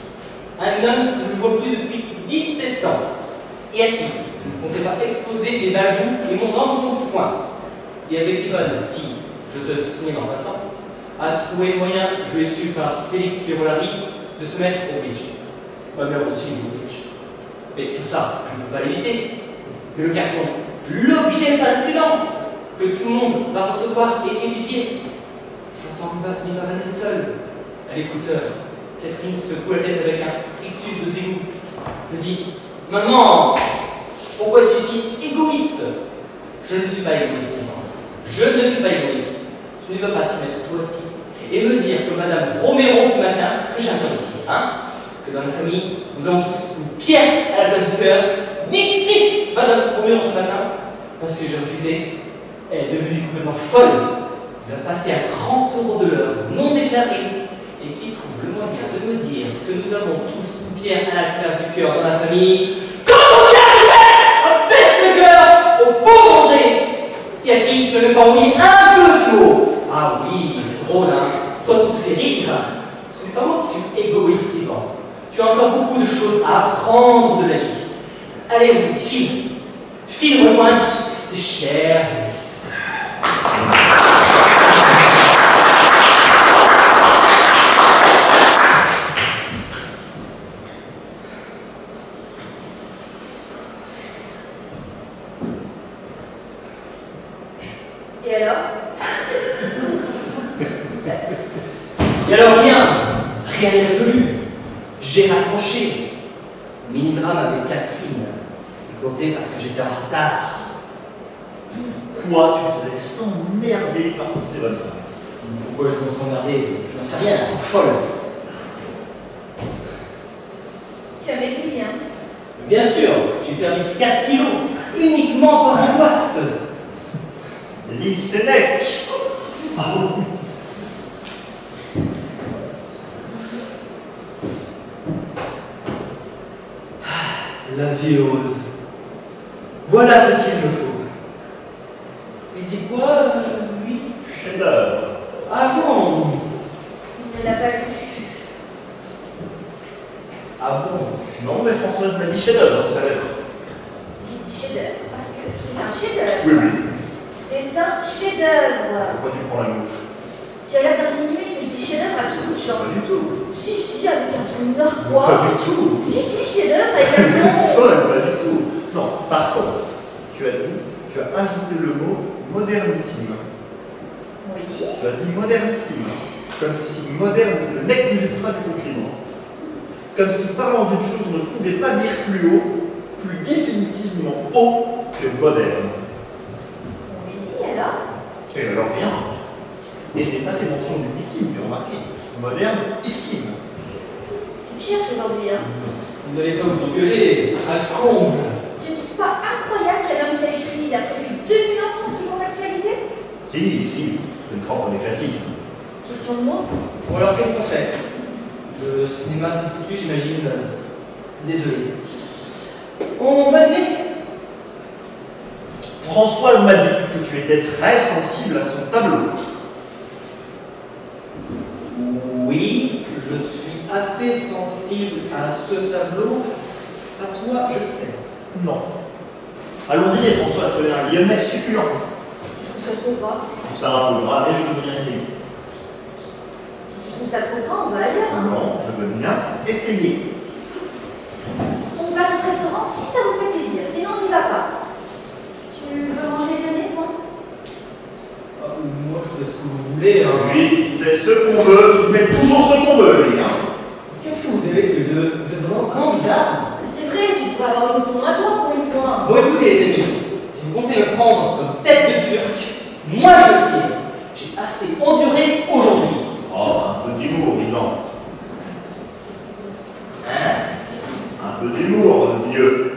Un homme que je ne vois plus depuis 17 ans, et à qui je ne comptais pas exposer mes bajoux et mon embonpoint. Et avec Yvonne, qui, je te signale en passant, a trouvé le moyen, joué su par Félix Pirolari, de se mettre au bridge. Ma mère aussi joue au bridge. Mais tout ça, je ne peux pas l'éviter. Mais le carton, l'objet par excellence, que tout le monde va recevoir et étudier. J'entends ma Vanessa seule, à l'écouteur. Catherine secoue la tête avec un rictus de dégoût. Je dis, maman, pourquoi es-tu si égoïste? Je ne suis pas égoïste, Yvan. Je ne suis pas égoïste. Tu ne vas pas t'y mettre toi aussi et me dire que Madame Romero ce matin, que j'ai un pied, hein, que dans la famille, nous avons tous une pierre à la place du cœur. Dixit Madame Romero ce matin, parce que j'ai refusé. Elle est devenue complètement folle. Elle va passer à 30 € de l'heure non déclarée et qui trouve le moyen de me dire que nous avons tous une pierre à la place du cœur dans la famille. Quand on vient de mettre un baisse le cœur au pauvre André, et à qui je ne vais pas envoyer un petit mot. Ah oui, c'est drôle, hein. Toi, tout te fait rire. Ce n'est pas moi qui suis égoïste, Yvan. Tu as encore beaucoup de choses à apprendre de la vie. Allez, mon petit file rejoindre tes chers amis. Et alors? J'ai raccroché. Mini-drame avec Catherine. Écoutez, parce que j'étais en retard. Pourquoi tu te laisses emmerder par toutes ces bonnes femmes? Pourquoi je me sens emmerdé? Je n'en sais rien, elles sont folles. Tu as maigri, hein? Bien sûr, j'ai perdu 4 kilos uniquement par angoisse. Lis Sénèque. La vie heureuse. Voilà ce qu'il me faut. Il dit quoi, lui? Chef-d'œuvre. Ah bon? Il ne l'a pas lu. Ah bon? Non, mais Françoise m'a dit chef-d'œuvre tout à l'heure. J'ai dit chef-d'œuvre parce que c'est un chef-d'œuvre. Oui, oui. C'est un chef-d'œuvre. Pourquoi tu prends la mouche? Tu as l'air d'insinuer que je dis chef-d'œuvre à tout bout de champ. Pas du tout. Si, avec un ton narquois. Pas du tout. Si, chef-d'œuvre avec un T'es ton. folle, pas du tout. Non, par contre, tu as ajouté le mot modernissime. Oui. Tu as dit modernissime. Comme si moderne était le nec plus ultra du compliment. Comme si parlant d'une chose, on ne pouvait pas dire plus haut, plus définitivement haut que moderne. Oui, alors? Et alors rien. Et je n'ai pas fait mention du issime, tu as remarqué. Moderne-issime. Tu me cherches aujourd'hui, hein? Vous n'allez pas vous engueuler, ce sera le comble. Tu ne trouves pas incroyable qu'un homme qui a écrit il y a presque 2000 ans soit toujours d'actualité? Si, je me trompe, on est classique. Question de mots? Bon alors, qu'est-ce qu'on fait? Le cinéma c'est foutu, j'imagine. Désolé. On va dîner? Françoise m'a dit que tu étais très sensible à son tableau. Oui, je suis assez sensible à ce tableau. À toi, je sais. Non. Allons dîner, Françoise connaît un Lyonnais succulent. Tu trouves ça trop gras? Je trouve ça un peu gras, mais je veux bien essayer. Si tu trouves ça trop gras, on va ailleurs, hein? Non, je veux bien essayer. On va dans ce restaurant si ça vous fait plaisir, sinon on n'y va pas. Tu veux manger lyonnais, toi? Moi, je fais ce que vous voulez. Hein. Lui, il fait ce qu'on veut, il fait toujours ce qu'on veut, lui. Hein. Qu'est-ce que vous avez tous les deux? Vous êtes vraiment bizarre. C'est vrai, tu pourrais avoir une opinion à toi pour une fois. Bon, écoutez, les amis, si vous comptez me prendre comme tête de turc, moi je tire. J'ai assez enduré aujourd'hui. Oh, un peu d'humour, Ivan. Hein? Un peu d'humour, vieux.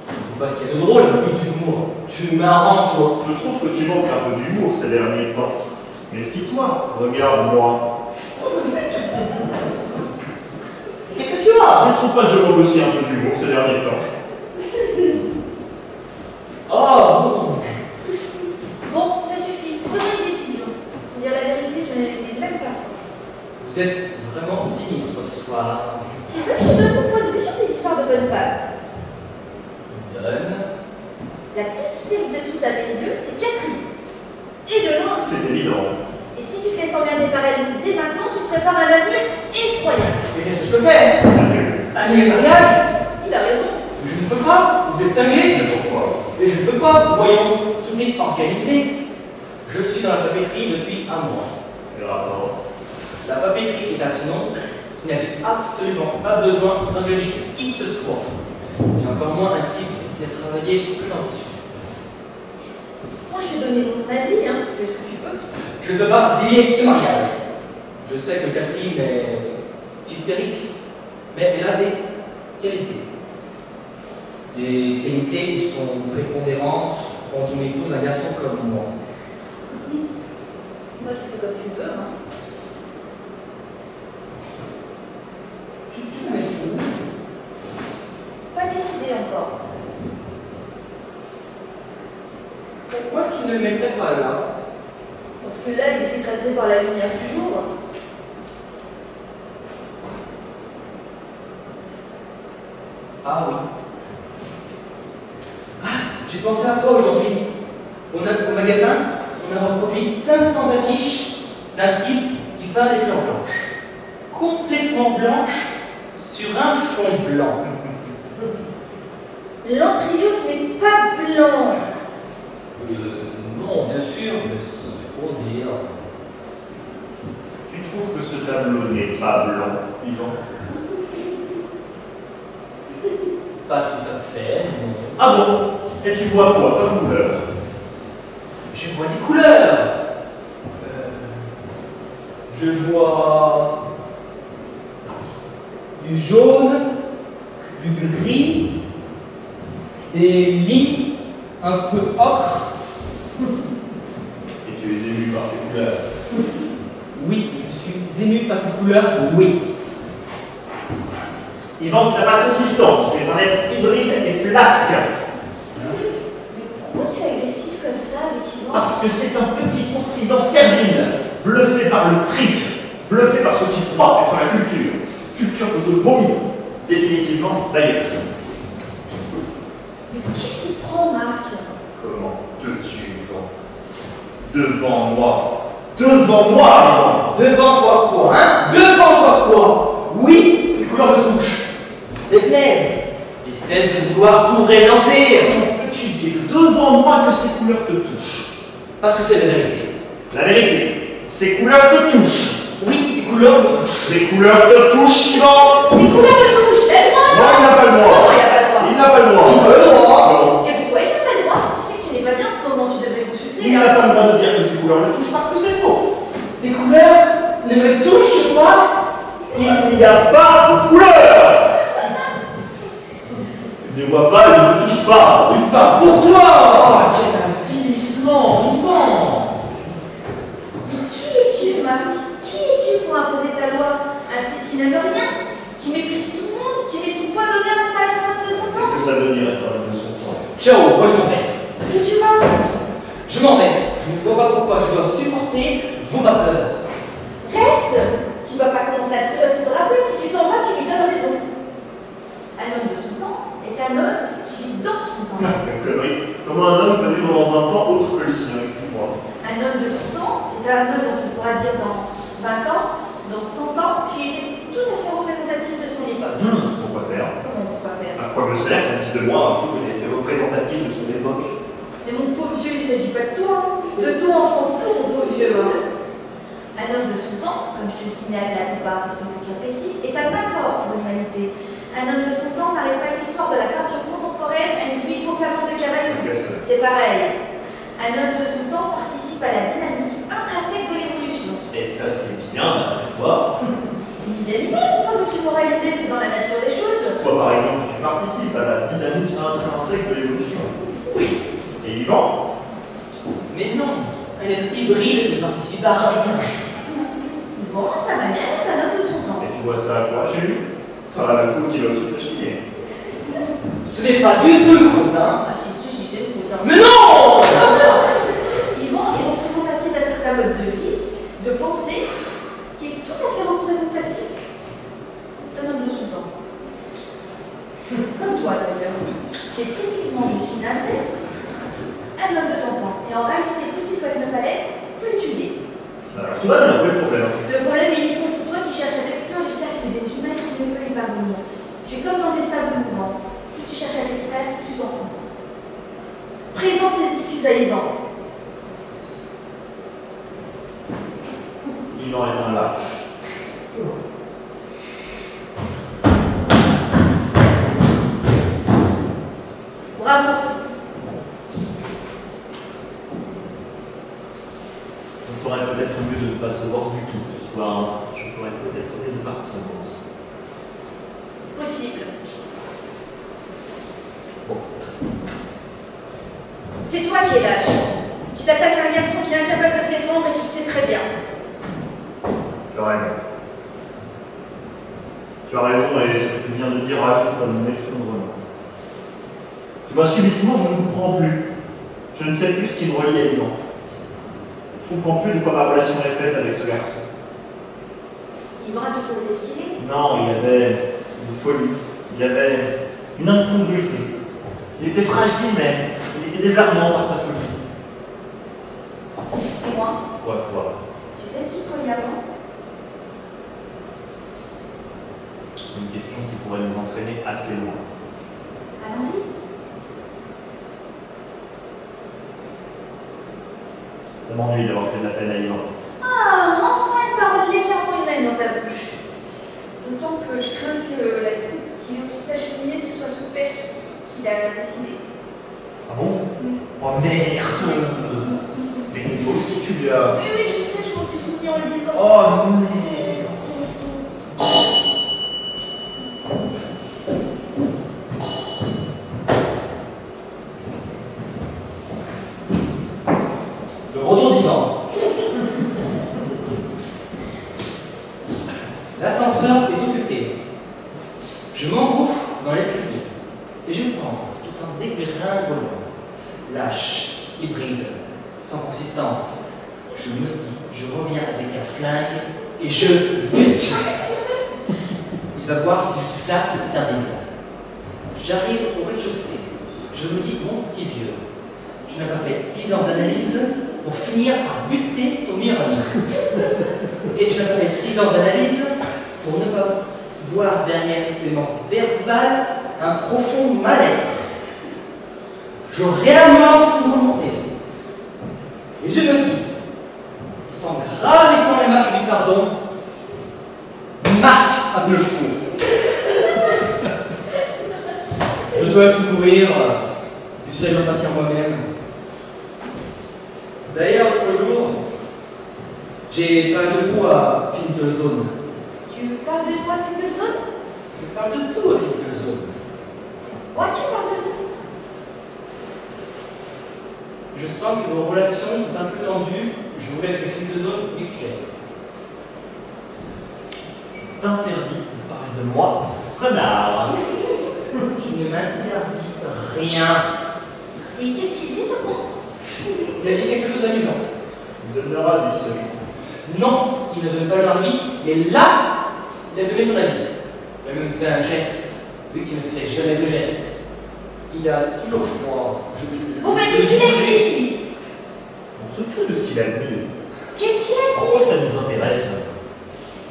Je sais pas ce qu'il y a de drôle, un peu d'humour. Tu m'arranges, toi. Je trouve que tu manques un peu d'humour ces derniers temps. Méfie-toi, regarde-moi. Qu'est-ce que tu as? Je ne trouve pas que je manque aussi un peu d'humour ces derniers temps. Oh, bon. Bon, ça suffit. Prenez une décision. Pour dire la vérité, je n'ai même pas faim. Vous êtes vraiment sinistre ce soir. Tu veux que je te donne mon point de vue sur tes histoires de bonnes femmes? Donne. La plus hystérique de toutes à mes yeux, c'est Catherine. Et de loin. C'est évident. Et si tu te laisses emmerder par elle dès maintenant, tu te prépares un avenir effroyable. Mais qu'est-ce que je peux faire? Annuler le mariage? Il a raison. Je ne peux pas. Vous êtes cinglés? Mais pourquoi? Mais je ne peux pas. Voyons, tout est organisé. Je suis dans la papeterie depuis un mois. Le rapport. La papeterie est à son nom, qui n'avait absolument pas besoin d'engager qui que ce soit. Et encore moins un type qui a travaillé que dans ce sujet. Moi, je t'ai donné mon avis, hein. Tu fais ce que tu veux. Je ne peux pas résilier ce mariage. Je sais que Catherine est hystérique, mais elle a des qualités. Des qualités qui sont prépondérantes quand on épouse un garçon comme moi. Moi, tu fais comme tu veux, hein. Tu me mets où? Pas décidé encore. Pourquoi tu ne me mettrais pas là? Parce que là, il est écrasé par la lumière du jour. Ah oui. Ah, j'ai pensé à toi aujourd'hui. Au magasin, on a reproduit 500 affiches d'un type qui peint des fleurs blanches. Complètement blanches sur un fond blanc. L'Entrios n'est pas blanc. Non, bien sûr, mais c'est pour dire. Tu trouves que ce tableau n'est pas blanc, Ivan? Pas tout à fait, non. Ah bon? Et tu vois quoi comme couleur? Je vois des couleurs. Je vois du jaune, du gris, des lignes un peu ocre. Et tu es ému par ces couleurs? Oui, je suis ému par ces couleurs, oui. Yvan, tu n'as pas de consistance, tu es un être hybride et flasque. Mais pourquoi tu es agressif comme ça avec Yvan? Parce que c'est un petit courtisan servile, bluffé par le fric, bluffé par ce qui croit être la culture. Culture que je vomis, définitivement d'ailleurs. Mais qu'est-ce qui te prend, Marc? Comment te tue, Yvan? Devant moi. Devant moi, Yvan! Devant toi quoi, hein? Devant toi quoi? Oui, ces couleurs me touchent. Déplaisent. Et cesse de vouloir tout régenter. Comment peux-tu dire devant moi que ces couleurs te touchent? Parce que c'est la vérité. La vérité, ces couleurs te touchent. Oui, ces couleurs me touchent. Ces couleurs te touchent, Yvan! Ces couleurs te touchent, t'as le droit? Non, il n'a pas le droit. Non, il n'a pas le droit. Il n'a pas le droit. Tu veux le droit? Non. Et pourquoi il n'a pas le droit? Tu sais que tu n'es pas bien en ce moment, tu devrais consulter. Il n'a pas le droit de dire que ces couleurs le touchent parce que c'est faux. Ces couleurs ne me touchent pas. Il n'y a pas de couleur. Il ne voit pas, il ne te touche pas. Oui, pas pour toi. Oh, quel avilissement, Yvan! Mais qui es-tu, Marc? Qui es-tu pour imposer ta loi? Un type qui n'aime rien, qui méprise tout le monde, qui met son poids d'honneur à ne pas être un homme de son Qu'est-ce temps? que ça veut dire être un homme de son temps? Ciao, moi je m'en vais. Où tu vas? Je m'en vais. Je ne vois pas pourquoi je dois supporter vos vapeurs. Reste! Tu vas pas commencer à te draper. Si tu t'en vas, tu lui donnes raison. Un homme de son temps est un homme qui vit dans son temps. Quelle connerie. Comment un homme peut vivre dans un temps autre que le sien? Explique-moi. Un homme de son temps est un homme dont on pourra dire dans 20 ans, dans 100 ans, qui était tout à fait représentatif de son époque. Pourquoi faire? Comment on peut faire? À quoi me sert qu'on dise de moi un jour qu'il a été représentatif de son époque? Mais mon pauvre vieux, il ne s'agit pas de toi. De toi, on s'en fout, mon pauvre vieux. Hein. Un homme de son temps, comme je te le signale la plupart de ceux que j'apprécie, est un apport pour l'humanité. Un homme de son temps n'arrête pas l'histoire de la peinture contemporaine à une fille au flamand de Cavaillon. C'est pareil. Un homme de son temps participe à la dynamique intrinsèque de l'évolution. Et ça, c'est bien, d'après toi. C'est bien dit, pourquoi veux-tu moraliser? C'est dans la nature des choses. Toi, par exemple, tu participes à la dynamique intrinsèque de l'évolution. Oui. Et Yvan? Mais non, un être hybride ne participe à rien. Bon, sa manière est un homme de son temps. Et tu vois ça à quoi chez lui? Par la coupe qui va au-dessus de sa cheminée. Ce n'est pas du tout le crottin. Ah si, c'est le putain. Mais non! Yvan est représentatif d'un certain mode de vie, de pensée, qui est tout à fait représentatif d'un homme de son temps. Comme toi d'ailleurs. C'est typiquement, je suis navrée, un homme de ton temps. Et en réalité, plus tu souhaites ne pas l'être, plus tu l'es. Alors, tout va bien, quel est le problème? Le problème est uniquement pour toi qui cherches à t'exclure du cercle des humains qui ne peut y parvenir. Tu es comme dans des sables mouvants. Plus tu cherches à t'extraire, plus tu t'enfonces. Présente tes excuses à Yvan. Yvan est un lâche. Bravo. On ferait peut-être mieux de ne pas se voir du tout ce soir. Je ferais peut-être mieux de partir aussi. Possible. Bon. C'est toi qui es lâche. Tu t'attaques à un garçon qui est incapable de se défendre et tu le sais très bien. Tu as raison. Tu as raison et ce que tu viens de dire ajoute à mon effondrement. Tu vois, subitement, je ne comprends plus. Je ne sais plus ce qui me relie à Yvan. Je ne comprends plus de quoi ma relation est faite avec ce garçon. Yvan a toujours été stylé. Non, il avait une folie. Il avait une incongruité. Il était fragile, mais il était désarmant par sa folie. Et moi, Quoi? tu sais ce qui te relie à moi? Une question qui pourrait nous entraîner assez loin. Allons-y. Ça m'ennuie d'avoir fait de la peine à Yvan. Ah, enfin une parole légèrement humaine dans ta bouche. D'autant que je crains que la coupe qui est au-dessus de ta cheminée, ce soit son père qu'il a décidé. Ah bon? Oh merde! Mais toi aussi tu lui as... Oui, je sais, je m'en suis souvenu en le disant. Oh merde! Le retour d'Ivan. L'ascenseur est occupé. Je m'engouffre dans l'escalier et je pense, tout en dégringolant, lâche, hybride, sans consistance. Je me dis, je reviens avec un flingue et je bute. Il va voir si je suis flasque et sardine. J'arrive au rez-de-chaussée. Je me dis, mon petit vieux, tu n'as pas fait 6 ans d'analyse pour finir par buter ton meilleur ami. Et tu n'as pas fait 6 ans d'analyse pour ne pas voir derrière cette clémence verbale un profond mal-être. Je réamorce mon remontée. Et je me dis, tout en gravissant les marches du pardon, Marc a peu secours. Je dois secourir du seul en pâtir moi-même. D'ailleurs, l'autre jour, j'ai parlé de vous à Finkelzone. Tu parles de toi, Finkelzone? Je parle de tout à Finkelzone. Ouais, tu parles de nous. Je sens que vos relations sont un peu tendues. Je voulais que Finkelzone m'éclaire. T'interdis de parler de moi, ce connard! Tu ne m'interdis rien. Et qu'est-ce qu'il dit, ce con? Il a dit quelque chose d'amusant. Il donne leur avis, ce jour. Non, il ne donne pas leur avis, mais là, il a donné son avis. Il a même fait un geste. Lui qui ne fait jamais de geste. Il a toujours froid. Bon, ben, qu'est-ce qu'il a dit? On se fout de ce qu'il a dit. Qu'est-ce qu'il a dit? Pourquoi ça nous intéresse?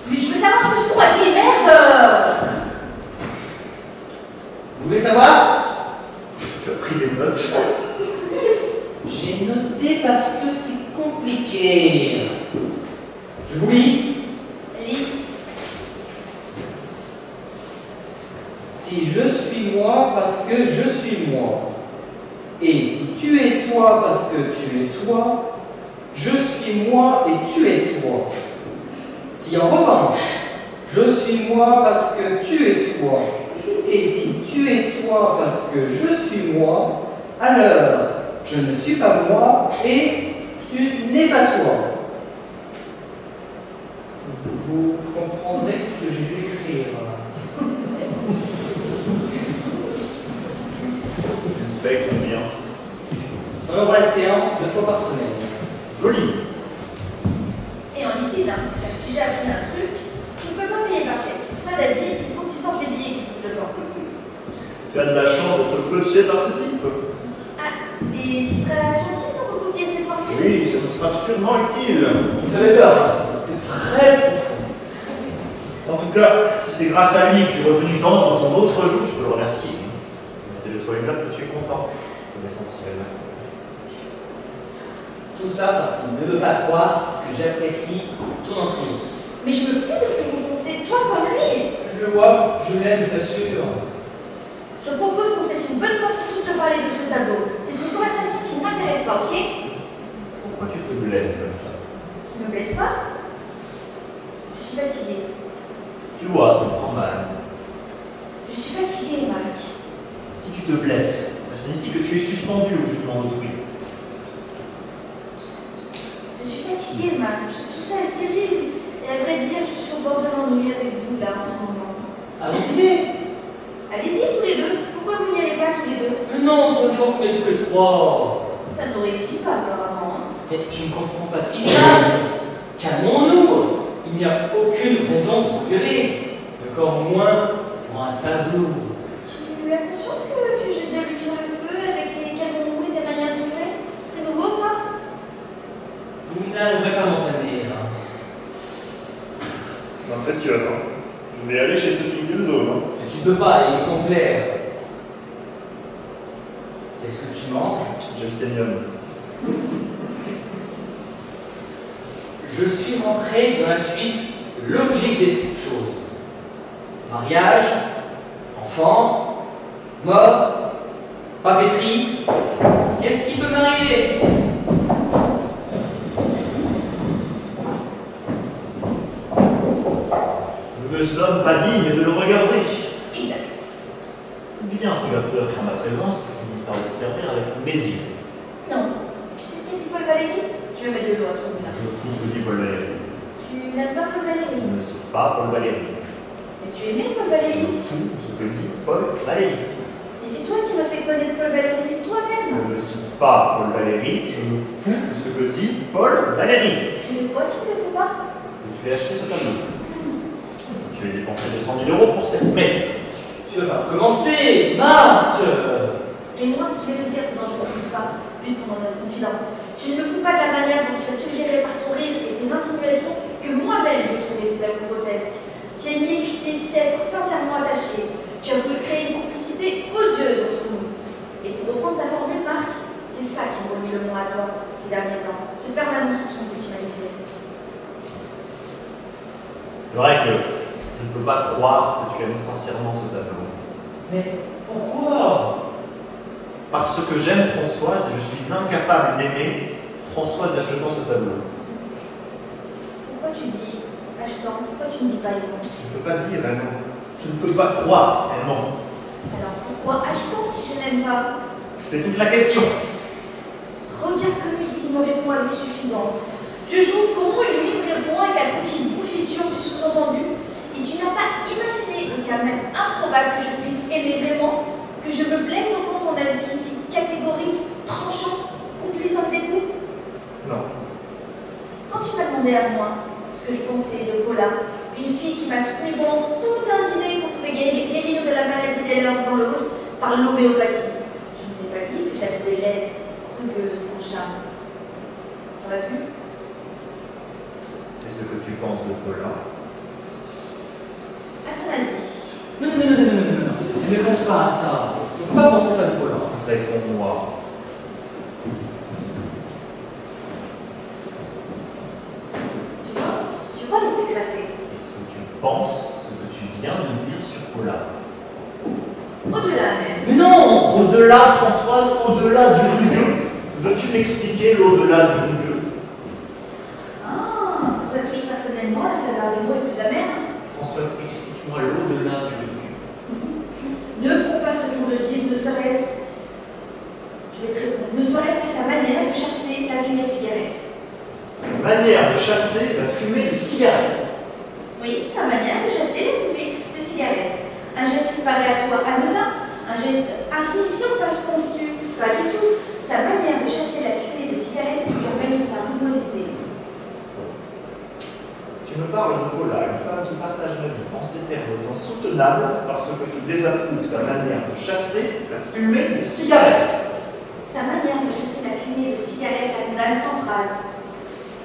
Mais je veux savoir ce que ce con a dit, merde! Vous voulez savoir? Tu as pris des notes. J'ai noté parce que c'est compliqué. Je vous lis. Lis. Si je suis moi parce que je suis moi, et si tu es toi parce que tu es toi, je suis moi et tu es toi. Si en revanche, je suis moi parce que tu es toi, et si tu es toi parce que je suis moi, alors je ne suis pas moi et tu n'es pas toi. Vous comprendrez que j'ai dû écrire. Tu payes combien? 100 € la séance 2 fois par semaine. Joli. Et en liquide, hein, car si j'ai appris un truc, tu ne peux pas payer par chèque. Fred a dit, il faut que tu sortes les billets qui foutent dedans. Tu as de la chance d'être coaché par ce type. Ah, et tu seras gentil pour recopier cette formule? Oui, ça nous sera sûrement utile. Vous savez pas, c'est très profond. En tout cas, si c'est grâce à lui que tu es revenu tendre dans ton autre joue, tu peux le remercier. Il a fait de toi une note que tu es content. C'est essentiel. Tout ça parce qu'il ne veut pas croire que j'apprécie ton entrance. Mais je me fous de ce que vous pensez, toi comme lui. Je le vois, je l'aime, je t'assure. Je propose qu'on cesse une bonne fois pour toutes de parler de ce tableau. C'est une conversation qui ne m'intéresse pas, ok? Pourquoi tu te blesses comme ça? Tu ne me blesses pas? Je suis fatiguée. Tu vois, tu me prends mal. Je suis fatiguée, Marc. Si tu te blesses, ça signifie que tu es suspendu au jugement d'autrui. Je suis fatiguée, Marc. Tout ça est stérile. Et à vrai dire, je suis au bord de l'ennui avec vous, là, en ce moment. Allons-y. Allez-y, tous les deux. Pourquoi vous n'y allez pas, tous les deux? Mais non, pour une fois qu'on est tous les trois. Ça ne réussit pas, apparemment. Hein. Mais je ne comprends pas ce qui se passe. Calmons-nous. Il n'y a aucune raison de se gueuler. Encore moins pour un tableau. Tu as conscience que tu jettes de l'huile sur le feu avec tes calmons et tes manières de jouer? C'est nouveau, ça? Vous n'arriverez pas à m'entamer. Hein. Impressionnant. Je vais aller chez ce Finkelzone. Hein. Mais tu peux pas, il est complet. Qu'est-ce que tu manges? J'aime Senium. Je suis rentré dans la suite logique des choses. Mariage, enfant, mort, papeterie. Qu'est-ce qui peut m'arriver? Nous ne sommes pas dignes de le regarder. Exact. Bien, tu as peur qu'en ma présence, tu finisses par l'observer avec mes yeux. Non. Tu sais ce qu'a dit Paul Valéry? Je vais mettre de l'eau à ton moulin. Je fous ce que dit Paul Valéry. Tu n'aimes pas Paul Valéry? Je ne cite pas Paul Valéry. Mais tu aimais Paul Je Valéry? fous ce que dit Paul Valéry. Et c'est toi qui m'as fait connaître Paul Valéry, c'est Je toi-même. ne cite pas Paul Valéry, je me fous de ce que dit Paul Valéry. Mais quoi, tu ne te fous pas? Tu as acheté ce tableau. Tu as dépensé 200 000 € pour cette semaine. Tu vas recommencer, Marthe. Et moi, je vais te dire ce dont je ne me fous pas, puisqu'on en a confidence. Je ne me fous pas de la manière dont tu as suggéré par ton rire et tes insinuations que moi-même j'ai trouvé tes actes grotesques. J'ai nié que je puisse être sincèrement attachée. Tu as voulu créer une complicité odieuse entre nous. Et pour reprendre ta formule, Marc, c'est ça qui m'a remis le mot à toi ces derniers temps, ce permanent soupçon que tu manifestes. C'est vrai que je ne peux pas croire que tu aimes sincèrement ce tableau. Mais pourquoi? Parce que j'aime Françoise et je suis incapable d'aimer Françoise achetant ce tableau. Pourquoi tu dis achetant? Pourquoi tu ne dis pas aimant? Je ne peux pas dire aimant. Je ne peux pas croire aimant. Alors pourquoi achetant si je n'aime pas? C'est toute la question. Regarde comme il me répond avec suffisance. Je joue con et lui me répond avec la tranquille bouffition du sous-entendu. Et tu n'as pas imaginé le cas même improbable que je puisse aimer vraiment, que je me plaise d'entendre ton avis si catégorique, tranchant, complice dans le dégoût? Non. Quand tu m'as demandé à moi ce que je pensais de Paula, une fille qui m'a soutenue pendant tout un dîner qu'on pouvait guérir de la maladie d'Ehlers dans l'os par l'homéopathie, je ne t'ai pas dit que je la trouvais laide, rugueuse, sans charme. J'aurais pu? C'est ce que tu penses de Paula. À ton avis? Non. Je ne pense pas à ça. On ne peut pas penser ça de Paul. Réponds-moi. Tu vois l'effet que ça fait? Est-ce que tu penses ce que tu viens de dire sur Paula? Au-delà même. Mais non! Au-delà, Françoise, au-delà du rugueux, veux-tu m'expliquer l'au-delà du rugueux? Ah, quand ça te touche personnellement, la saveur des mots est plus amère. Françoise, explique-moi l'au-delà du rugueux. Ne prends pas ce tour de givre, ne serait-ce... Je vais te répondre. Ne serait-ce que sa manière de chasser la fumée de cigarette. Sa manière de chasser la fumée de cigarette. Oui, sa manière de chasser la fumée de cigarette. Un geste qui paraît à toi anodin, un geste insignifiant parce qu'on se tue. Pas du tout. Sa manière de chasser la fumée de cigarette qui permet de sa rugosité. Tu me parles de Paula, une femme qui partage ma vie en ces termes insoutenables parce que tu désapprouves sa manière de chasser la fumée de cigarette. Sa manière de chasser la fumée de cigarette la condamne sans phrase.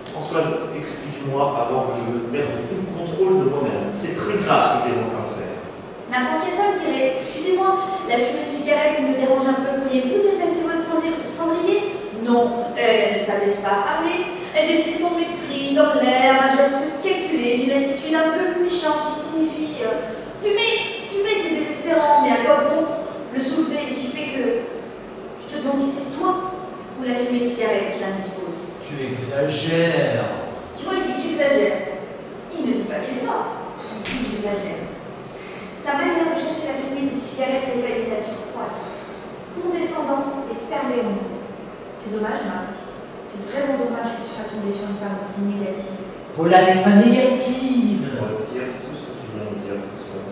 Françoise, explique-moi avant que je ne perde tout le contrôle de moi-même. C'est très grave ce que tu es en train de faire. N'importe quelle femme dirait, excusez-moi, la fumée de cigarette me dérange un peu, pourriez-vous déplacer votre cendrier? Non, elle ne s'abaisse pas à parler, elle décide son mépris dans l'air, un geste calculé, d'une lassitude un peu méchante qui signifie fumer, c'est désespérant, mais à quoi bon le soulever qui fait que tu te demandes si c'est toi ou la fumée de cigarette qui l'indispose. Tu exagères. Tu vois, il dit que j'exagère. Il ne dit pas que j'ai tort, il dit que j'exagère. Sa manière de chasser la fumée de cigarette révèle une nature froide, condescendante et fermée au monde. C'est dommage, Marc. C'est vraiment dommage que tu sois tombé sur une femme aussi négative. Paula n'est pas négative. Retire tout ce que tu viens de dire, Françoise.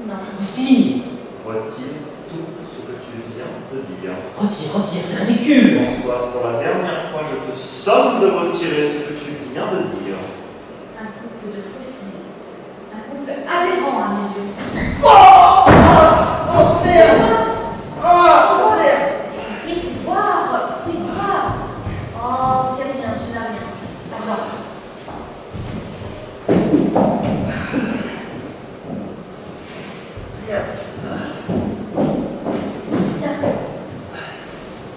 Non. Si. Retire tout ce que tu viens de dire. Retire, c'est ridicule. Françoise, pour la dernière fois, je te somme de retirer ce que tu viens de dire. Un couple de fossiles. Un couple aberrant à mes yeux. Oh merde. Oh, merde. Mais fais voir, c'est grave. Oh, c'est rien, tu n'as rien. Attends. Tiens.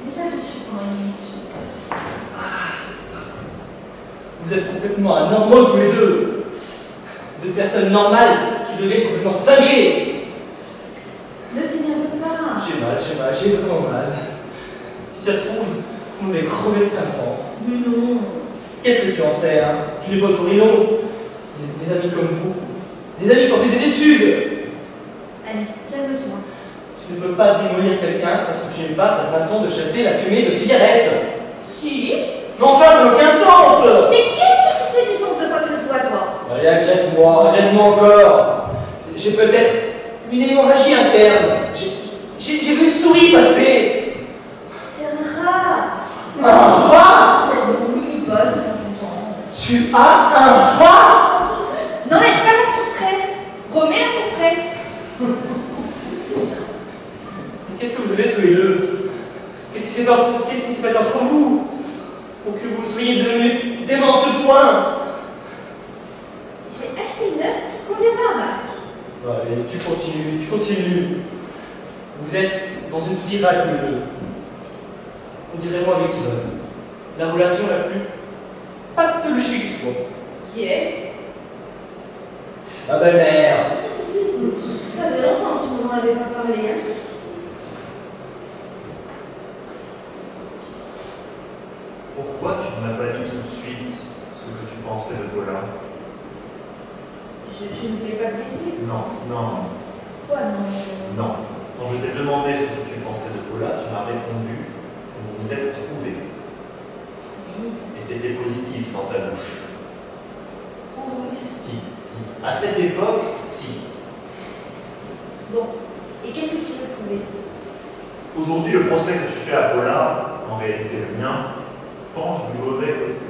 Mets ça dessus pendant une minute. Vous êtes complètement anormaux tous les deux. Deux personnes normales qui deviennent complètement cinglées. Ne t'énerve pas. J'ai mal. j'ai vraiment mal. Si ça se trouve, on m'est crevé de ta faim. Non. Qu'est-ce que tu en sais, hein? Tu n'es pas au Torino. Des amis comme vous. Des amis qui ont fait des études. Allez, calme-toi. Tu ne peux pas démolir quelqu'un parce que tu n'aimes pas sa façon de chasser la fumée de cigarette. Si. Mais enfin, ça n'a aucun sens. Mais qu'est-ce que tu sais du sens de quoi que ce soit, toi? Allez, agresse-moi encore. J'ai peut-être une hémorragie interne. J'ai vu une souris passer. C'est un rat. Un rat? Oui, bonne, content. Tu as un rat? N'enlève pas mon stress. Remets la compresse. Mais qu'est-ce que vous avez tous les deux? Qu'est-ce qui s'est passé entre vous pour que vous soyez devenus déments à ce point? J'ai acheté une œuvre qui convient pas à Marc. Allez, tu continues. Vous êtes dans une spirale tous les deux. On dirait moi avec Yvonne. La relation la plus pathologique qui soit. Qui est-ce? Ma belle-mère. Ça faisait longtemps que tu nous en avais pas parlé, hein? Pourquoi tu ne m'as pas dit tout de suite ce que tu pensais de Paula? Je ne voulais pas te blesser. Non. Quoi, non? Non. Quand je t'ai demandé ce que tu pensais de Paula, tu m'as répondu que vous vous êtes trouvés. Oui, Et c'était positif dans ta bouche. sans doute. Si. À cette époque, si. Bon, et qu'est-ce que tu veux prouver? Aujourd'hui, le procès que tu fais à Paula, en réalité le mien, penche du mauvais côté.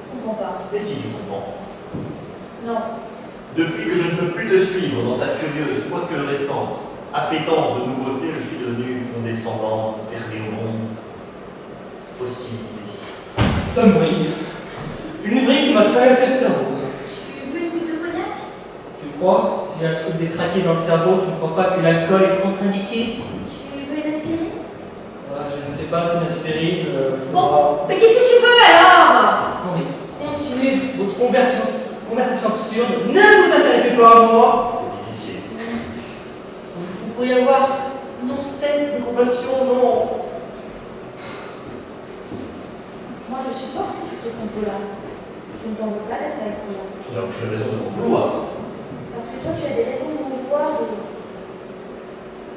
Je comprends pas. Mais si, tu comprends. Non. Depuis que je ne peux plus te suivre dans ta furieuse, quoique récente, appétence de nouveauté, je suis devenu condescendant, fermé au monde, fossilisé. Ça me brille. Une vrille qui m'a traversé le cerveau. Tu veux une goutte de cognac? Tu crois? S'il y a un truc détraqué dans le cerveau, tu ne crois pas que l'alcool est contre-indiqué? Tu veux une aspirine? Je ne sais pas si l'aspirine. Bon, mais qu'est-ce que tu veux alors? Non mais continuez votre conversation absurde. Ne vous intéressez pas à moi. C'est difficile. Vous pourriez avoir non scène de compassion, non. Moi, je supporte que tu fréquentes Paula. Je ne t'en veux pas d'être avec Paula. Tu n'as aucune raison de m'en vouloir. Parce que toi, tu as des raisons de m'en vouloir.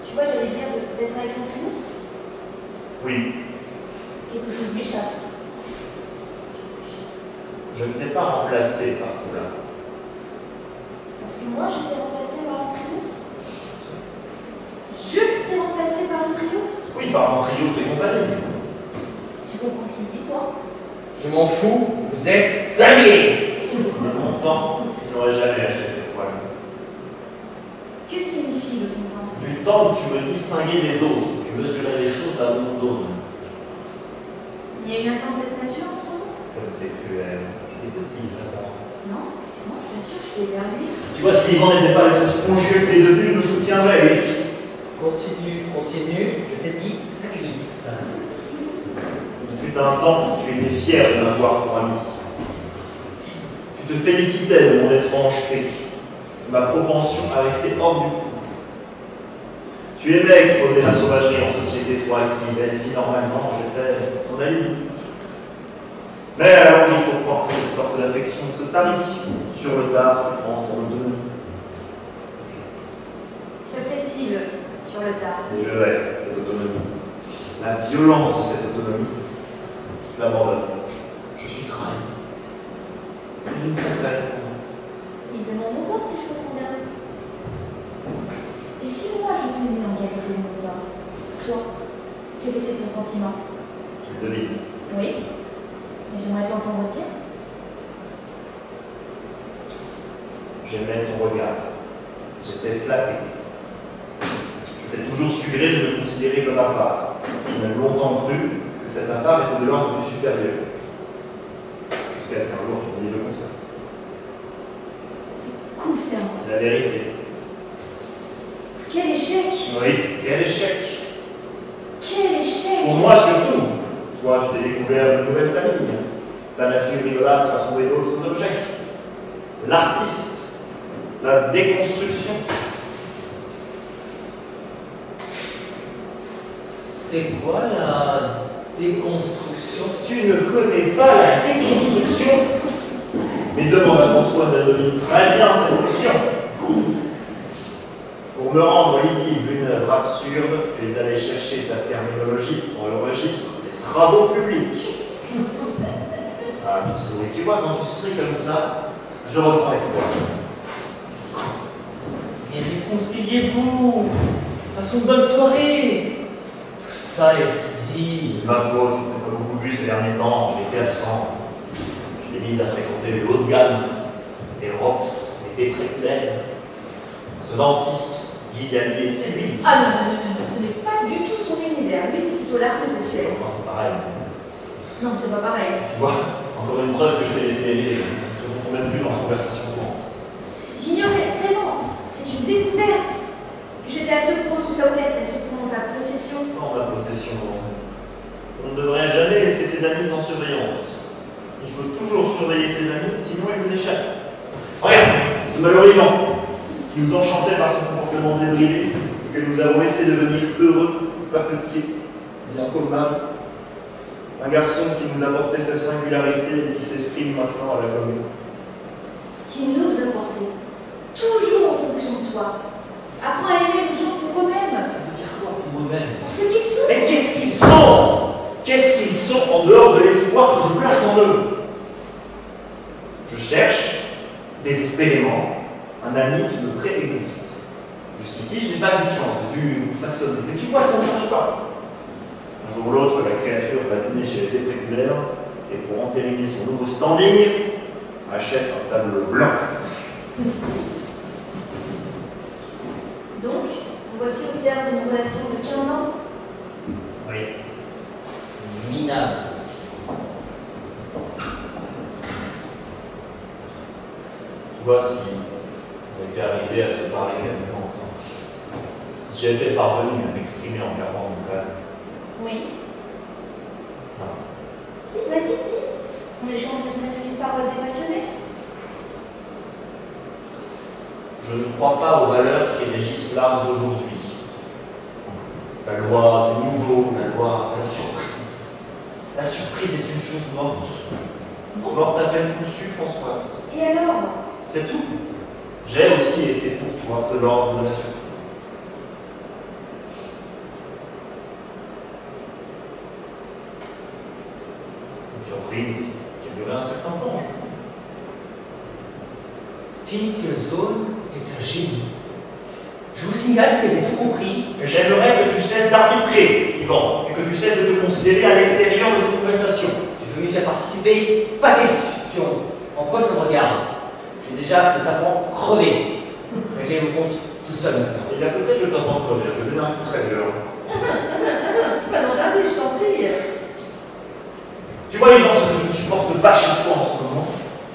Tu vois, j'allais dire d'être avec Antrimus. Oui, Quelque chose m'échappe. je ne t'ai pas remplacé par Paula. Parce que moi, je t'ai remplacé par Antrimus. Je t'ai remplacé par Antrimus. Oui, par Antrius et compagnie. Tu comprends ce qu'il dit, toi? Je m'en fous, vous êtes cinglés. De mon temps, il n'aurait jamais acheté cette toile. Que signifie le content? Du temps où tu me distinguais des autres, tu mesurais les choses à mon dos. Il y a eu un temps de cette nature entre nous? Comme c'est cruel. Et petit, d'abord. Non, je t'assure, je suis vers lui. Tu vois, si Yvan n'était pas le spongieux qu'il est devenu, il me soutiendrait, lui. Continue, je t'ai dit, ça glisse. Il fut un temps où tu étais fier de m'avoir pour ami. Tu te félicitais de mon étrangeté, de ma propension à rester hors du coup. Tu aimais exposer ma sauvagerie en société trop active, et si normalement j'étais ton ami. Mais alors il faut croire que cette sorte d'affection se tarit. Sur le tard, tu prends ton autonomie. J'apprécie le sur le tard. Et je hais cette autonomie. La violence de cette autonomie, je l'abandonne. Je suis trahi. Une traîtresse pour moi. Il demande mon tort, si je comprends bien. Et si moi je t'aimais en qualité de mon tort, toi, quel était ton sentiment? Tu le devines. Oui, mais j'aimerais t'entendre dire. J'aimais ton regard. J'étais flatté. Je t'ai toujours suggéré de me considérer comme à part. J'ai même longtemps cru que cet à part était de l'ordre du supérieur. Jusqu'à ce qu'un jour tu me dises le contraire. C'est consternant. C'est la vérité. Quel échec! Oui, quel échec. Quel échec! Pour moi surtout. Toi, tu t'es découvert une nouvelle famille. Ta nature idolâtre a trouvé d'autres objets. L'artiste. La déconstruction. C'est quoi la déconstruction? Tu ne connais pas la déconstruction? Mais demande à François Zadovine très bien cette notion. Pour me rendre lisible une œuvre absurde, tu es allé chercher ta terminologie dans le registre des travaux publics. Ah, tu souris. Tu vois, quand tu souris comme ça, je reprends espoir. Mais réconciliez-vous. Passons une bonne soirée. Tout ça est risible. Ma faute, c'est pas beaucoup vu ces derniers temps, j'étais absent. Je t'ai mise à fréquenter le haut de gamme, les Rops, les Dépréclaires. Ce dentiste, Guy Gallier, c'est lui. Ah non, ce n'est pas du tout son univers. Lui, c'est plutôt l'art conceptuel. Enfin, c'est pareil. Non, c'est pas pareil. Tu vois, encore une preuve que je t'ai laissé aller, ce qu'on ne même plus dans la conversation courante. J'ignorais vraiment. C'est une découverte. Que j'étais à ce point sous ta houlette, à ce point dans ta possession. Non, ma possession, on ne devrait jamais laisser ses amis sans surveillance. Il faut toujours surveiller ses amis, sinon ils vous échappent. Regarde, ce malheureux Ivan, qui nous enchantait par son comportement débridé, que nous avons laissé devenir heureux, papetier, bientôt mari. Un garçon qui nous a porté sa singularité et qui s'exprime maintenant à la commune. Qui nous a portés. Toujours en fonction de toi. Apprends à aimer les gens pour eux-mêmes. Ça veut dire quoi pour eux-mêmes? Pour ce qu'ils sont. Mais qu'est-ce qu'ils sont? Qu'est-ce qu'ils sont en dehors de l'espoir que je place en eux? Je cherche, désespérément, un ami qui me préexiste. Jusqu'ici, je n'ai pas eu de chance, j'ai dû vous façonner. Mais tu vois, ça ne marche pas. Un jour ou l'autre, la créature va dîner chez les Dépréclaires et pour entériner son nouveau standing, achète un tableau blanc. Donc, voici au terme d'une relation de 15 ans. Oui. Minable. Tu vois, si on était arrivé à se parler calmement, enfin, si j'étais parvenu à m'exprimer en gardant mon calme. Oui. Non. Si, vas-y, dis. On échange ne serait-ce qu'une parole dépassionnée. Je ne crois pas aux valeurs qui régissent l'art d'aujourd'hui. La loi du nouveau, la loi de la surprise. La surprise est une chose morte. Morte à peine conçue, Françoise. Et alors? C'est tout. J'ai aussi été pour toi de l'ordre de la surprise. Une surprise qui a duré un certain temps. Finkielsohn est un génie. Je vous signale qu'il avait tout compris. J'aimerais que tu cesses d'arbitrer, Yvan, et que tu cesses de te considérer à l'extérieur de cette conversation. Tu veux m'y faire participer? Pas question. En quoi ça me regarde? J'ai déjà le tapant crevé. Réglez vos comptes tout seul maintenant. Il y a peut-être le temps de crever, je vais donner un coup très violent. Pas d'en garder, je t'en prie. Tu vois, Yvan, ce que je ne supporte pas chez toi en ce moment,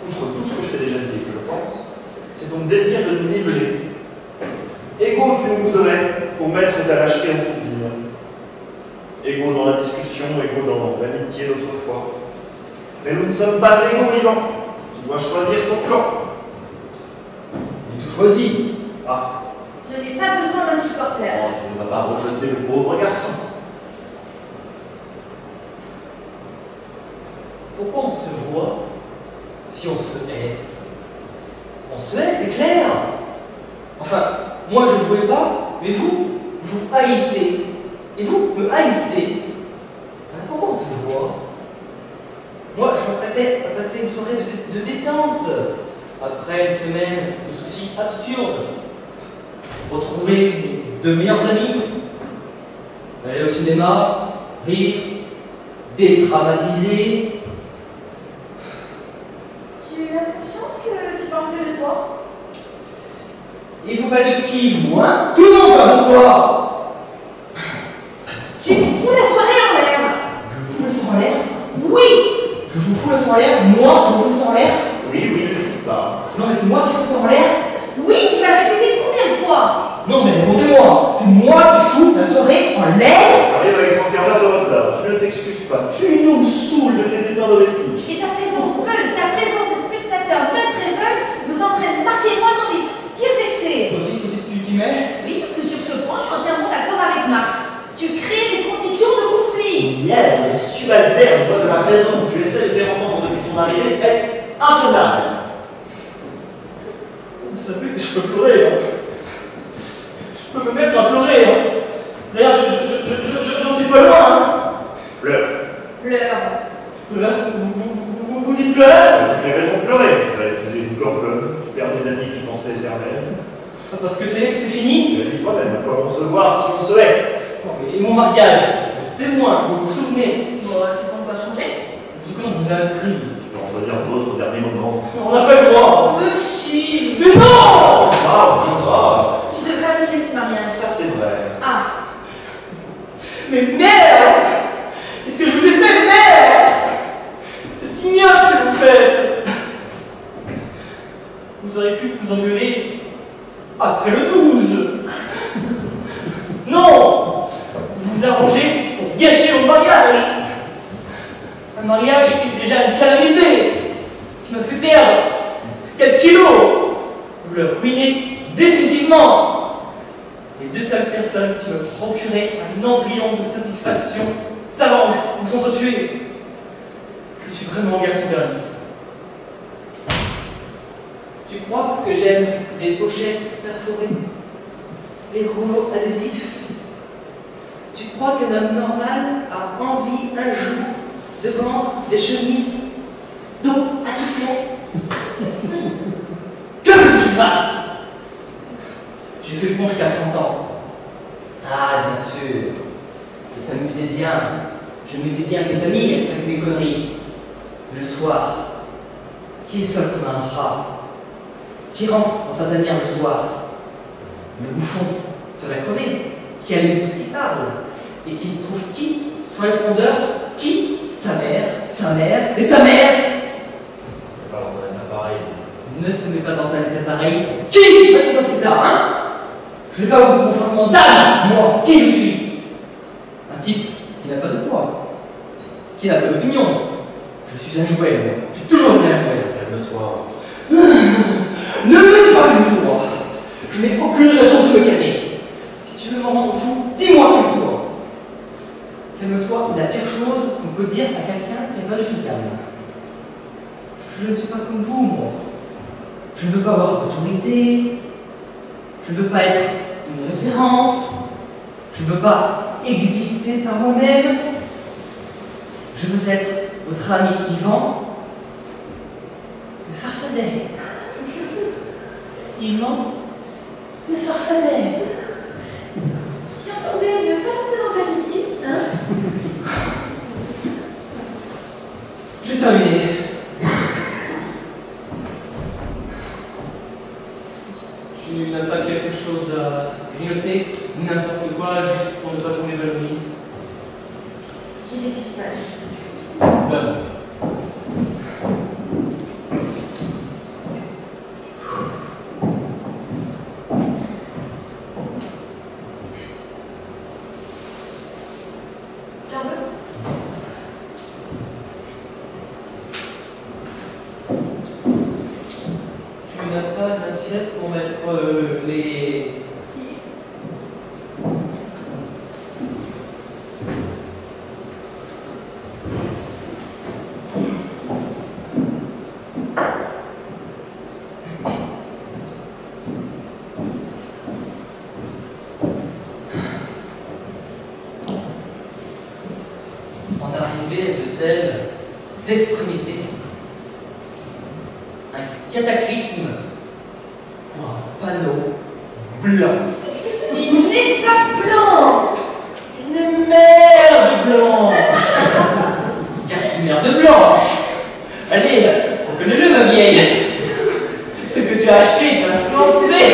outre tout ce que je t'ai déjà dit et que je pense, c'est ton désir de nous niveler. Égaux tu nous voudrais pour mettre ta lâcheté en sourdine. Égaux dans la discussion, égaux dans l'amitié d'autrefois. Mais nous ne sommes pas égaux, Yvan. Tu dois choisir ton camp. J'ai tout choisi. Ah, Je n'ai pas besoin d'un supporter. oh, tu ne vas pas rejeter le pauvre garçon. Pourquoi on se voit si on se hait? On se hait, c'est clair. Enfin, moi je ne jouais pas, mais vous haïssez. Et vous me haïssez. Alors pourquoi on se voit? Moi, je m'apprêtais à passer une soirée de détente. Après une semaine de soucis absurdes. Retrouver mes deux meilleurs amis. Aller au cinéma, rire, dédramatiser. Tu as conscience que tu parles que de toi? Et vous parlez de qui, vous, hein? Tout le monde parle de soi! Tu nous fous la soirée en l'air. Je vous fous le sang en l'air? Oui. Je vous fous le sang en l'air? Moi, je vous fous le sang en l'air? Oui, ne t'excite pas. Non, mais c'est moi qui fous le sang en l'air? Oui, tu vas répéter combien de fois? Non, mais répondez-moi! C'est moi qui fous la soirée en l'air? Tu arrives avec 30 quarts d'heure de retard. Tu ne t'excuses pas. Tu nous saoules de tes dépens domestiques. Et ta présence de spectateurs neutres et veulent nous entraîne marquément dans les pires excès. Toi aussi, tu t'y mets? Oui, parce que sur ce point, je suis entièrement d'accord avec Marc. Tu crées des conditions la raison que tu essaies de faire entendre depuis ton arrivée est intenable. Vous savez que je peux pleurer, hein. Je peux me mettre à pleurer, hein. D'ailleurs, j'en suis pas loin, hein. Pleure. Pleure. Vous dites pleure? Tu fais raison de pleurer. Tu vas épouser une gorgone, tu perds des amis qui pensaient éternels. Parce que c'est tout est fini? Dis toi-même, à quoi bon se voir si on se hait? Non, mais et mon mariage? Vous êtes témoin, vous vous souvenez? Bon, tu comptes pas changer? C'est que on vous a inscrit. Tu peux en choisir d'autres au dernier moment. On n'a pas le droit. Mais si! Mais non! Ah, viendra. Tu devrais annuler ce mariage. Ça, c'est vrai. Ah! Mais merde! Qu'est-ce que je vous ai fait, merde? C'est ignoble ce que vous faites! Vous auriez pu vous engueuler après le 12! Non! Vous vous arrangez pour gâcher mon mariage! Un mariage qui est déjà une calamité! Qui m'a fait perdre 4 kilos! Vous le ruinez définitivement! Les deux seules personnes qui me procuraient un embryon de satisfaction s'arrangent ou s'entretuer. Je suis vraiment un garçon dernier. Tu crois que j'aime les pochettes perforées, les rouleaux adhésifs? Tu crois qu'un homme normal a envie un jour de vendre des chemises d'eau à souffler? Que veux-tu que je fasse? J'ai fait le pont jusqu'à 30 ans. Ah, bien sûr. Je t'amusais bien. J'amusais bien mes amis avec mes conneries. Le soir, qui est seul comme un rat? Qui rentre dans sa tanière le soir? Le bouffon serait crevé. Qui allume tout ce qui parle? Et qui trouve qui sur le répondeur? Qui? Sa mère et sa mère! Pas dans un état pareil. Ne te mets pas dans un état pareil. Qui m'a mis dans cet état, hein? Je n'ai pas beaucoup forcément d'âme, moi, qui je suis? Un type qui n'a pas de poids, qui n'a pas d'opinion. Je suis un jouet, moi. J'ai toujours été un jouet. Calme-toi. Ne me dis pas calme-toi. Je n'ai aucune raison de me calmer. Si tu veux me rendre fou, dis-moi calme-toi. Calme-toi est la pire chose qu'on peut dire à quelqu'un qui n'a pas de se calme. Je ne suis pas comme vous, moi. Je ne veux pas avoir d'autorité. Je ne veux pas être une référence. Je ne veux pas exister par moi-même. Je veux être votre ami Yvan, le farfadet. Yvan, le farfadet. Si on pouvait ne pas tomber dans ta critique, hein? J'ai terminé. Tu n'as pas quelque chose à grignoter? N'importe quoi, juste pour ne pas tomber valorisé? J'ai des pistaches. Bonne. Tu en veux? Tu n'as pas d'assiette pour mettre les... En arriver à de telles extrémités, un cataclysme pour un panneau blanc. Il n'est pas blanc! Une merde blanche! Car c'est une merde blanche! Allez, reconnais-le ma vieille! Ce que tu as acheté est insensé!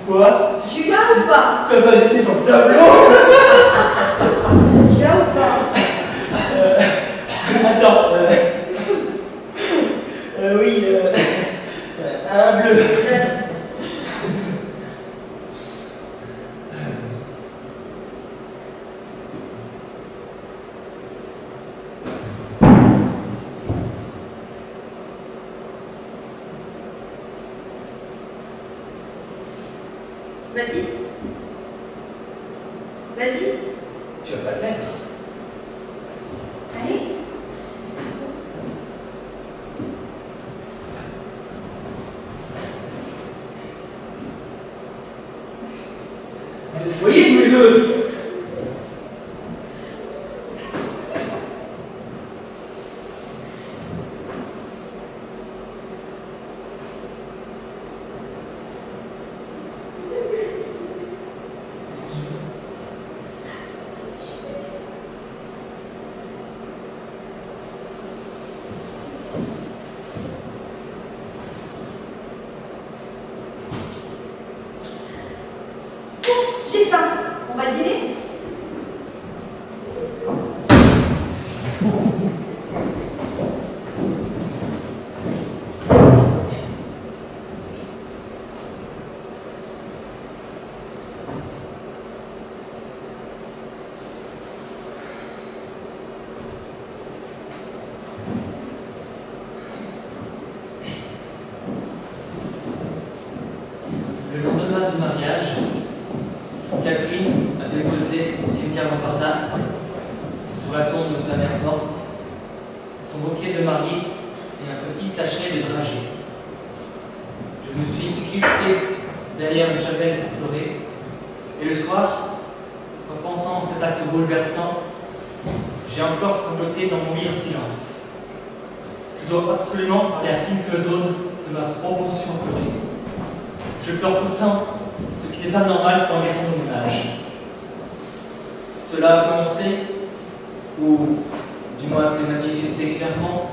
Pourquoi? Tu as ou pas? Tu vas pas laisser sur le tableau? Tu as ou pas? Attends, oui, un bleu. Vas-y. Vas-y. Tu vas pas le faire. Allez. Vous êtes foyés tous les deux. J'ai faim. On va dîner? Le lendemain du mariage, Catherine a déposé au cimetière Montparnasse, sur la tombe de sa mère morte, son bouquet de mariée et un petit sachet de dragée. Je me suis éclipsé derrière une chapelle pour pleurer, et le soir, repensant à cet acte bouleversant, j'ai encore sangloté dans mon lit en silence. Je dois absolument parler à Pink Zone de ma propension à pleurer. Je pleure tout le temps, ce qui n'est pas normal pour un garçon de mon âge. Cela a commencé, ou du moins s'est manifesté clairement,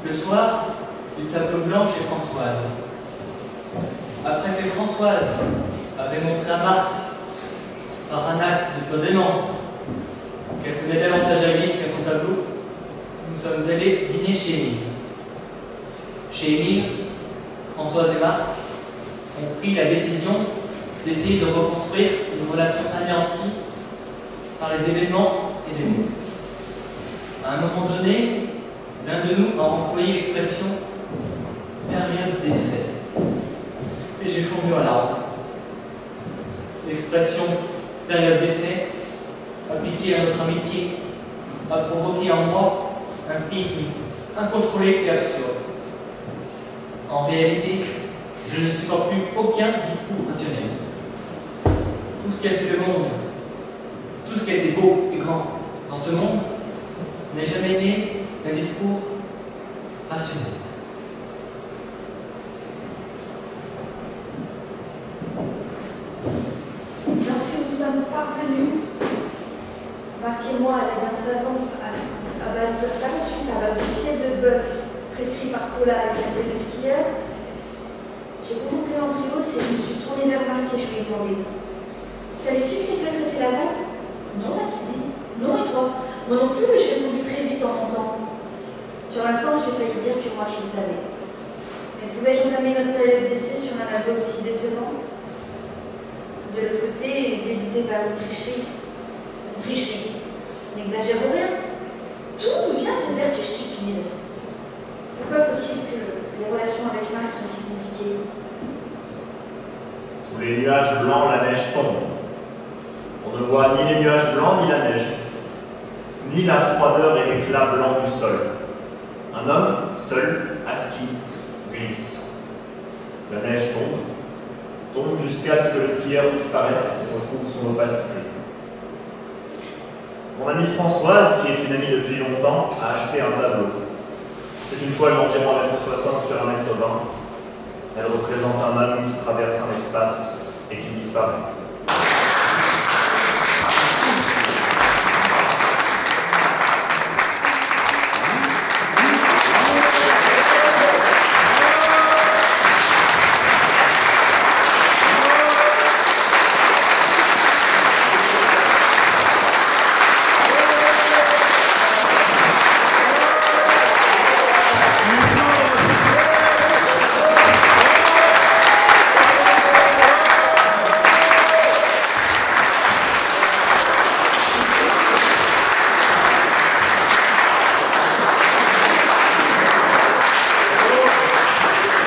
le soir du tableau blanc chez Françoise. Après que Françoise avait montré à Marc, par un acte de codémence, qu'elle tenait davantage à lui qu'à son tableau, nous sommes allés dîner chez Émile. Chez Émile, Françoise et Marc ont pris la décision d'essayer de reconstruire une relation anéantie par les événements et les mots. À un moment donné, l'un de nous a employé l'expression « période d'essai » et j'ai fondu en larmes. L'expression « période d'essai » appliquée à notre amitié a provoqué en moi un séisme incontrôlé et absurde. En réalité, je ne supporte plus aucun discours rationnel. Tout ce qui a fait le monde, tout ce qui a été beau et grand dans ce monde, n'est jamais né d'un discours rationnel. Lorsque nous sommes parvenus, Marc et moi, à l'aide d'un savon à base de savon suisse à base de fièvre de bœuf prescrit par Paula et cassé de skieur, j'ai contemplé l'entrée et je me suis tournée vers Marc et je lui ai demandé: savais-tu que les feuilles traitaient la veille? Non, m'a-t-il dit. Non, et toi? Moi non plus, mais j'ai répondu très vite en montant. Sur l'instant, j'ai failli dire que moi je le savais. Mais pouvais-je entamer notre période d'essai sur un aveu aussi décevant? De l'autre côté, débuter par une tricherie. Une tricherie. N'exagérons rien. Tout nous vient cette vertu stupide. Pourquoi faut-il que les relations avec Marc soient si compliquées? Sous les nuages blancs, la neige tombe. On ne voit ni les nuages blancs ni la neige, ni la froideur et l'éclat blanc du sol. Un homme, seul, à ski, glisse. La neige tombe jusqu'à ce que le skieur disparaisse et retrouve son opacité. Mon amie Françoise, qui est une amie depuis longtemps, a acheté un tableau. C'est une toile d'environ 1,60 m sur 1,20 m. Elle représente un homme qui traverse un espace et qui disparaît.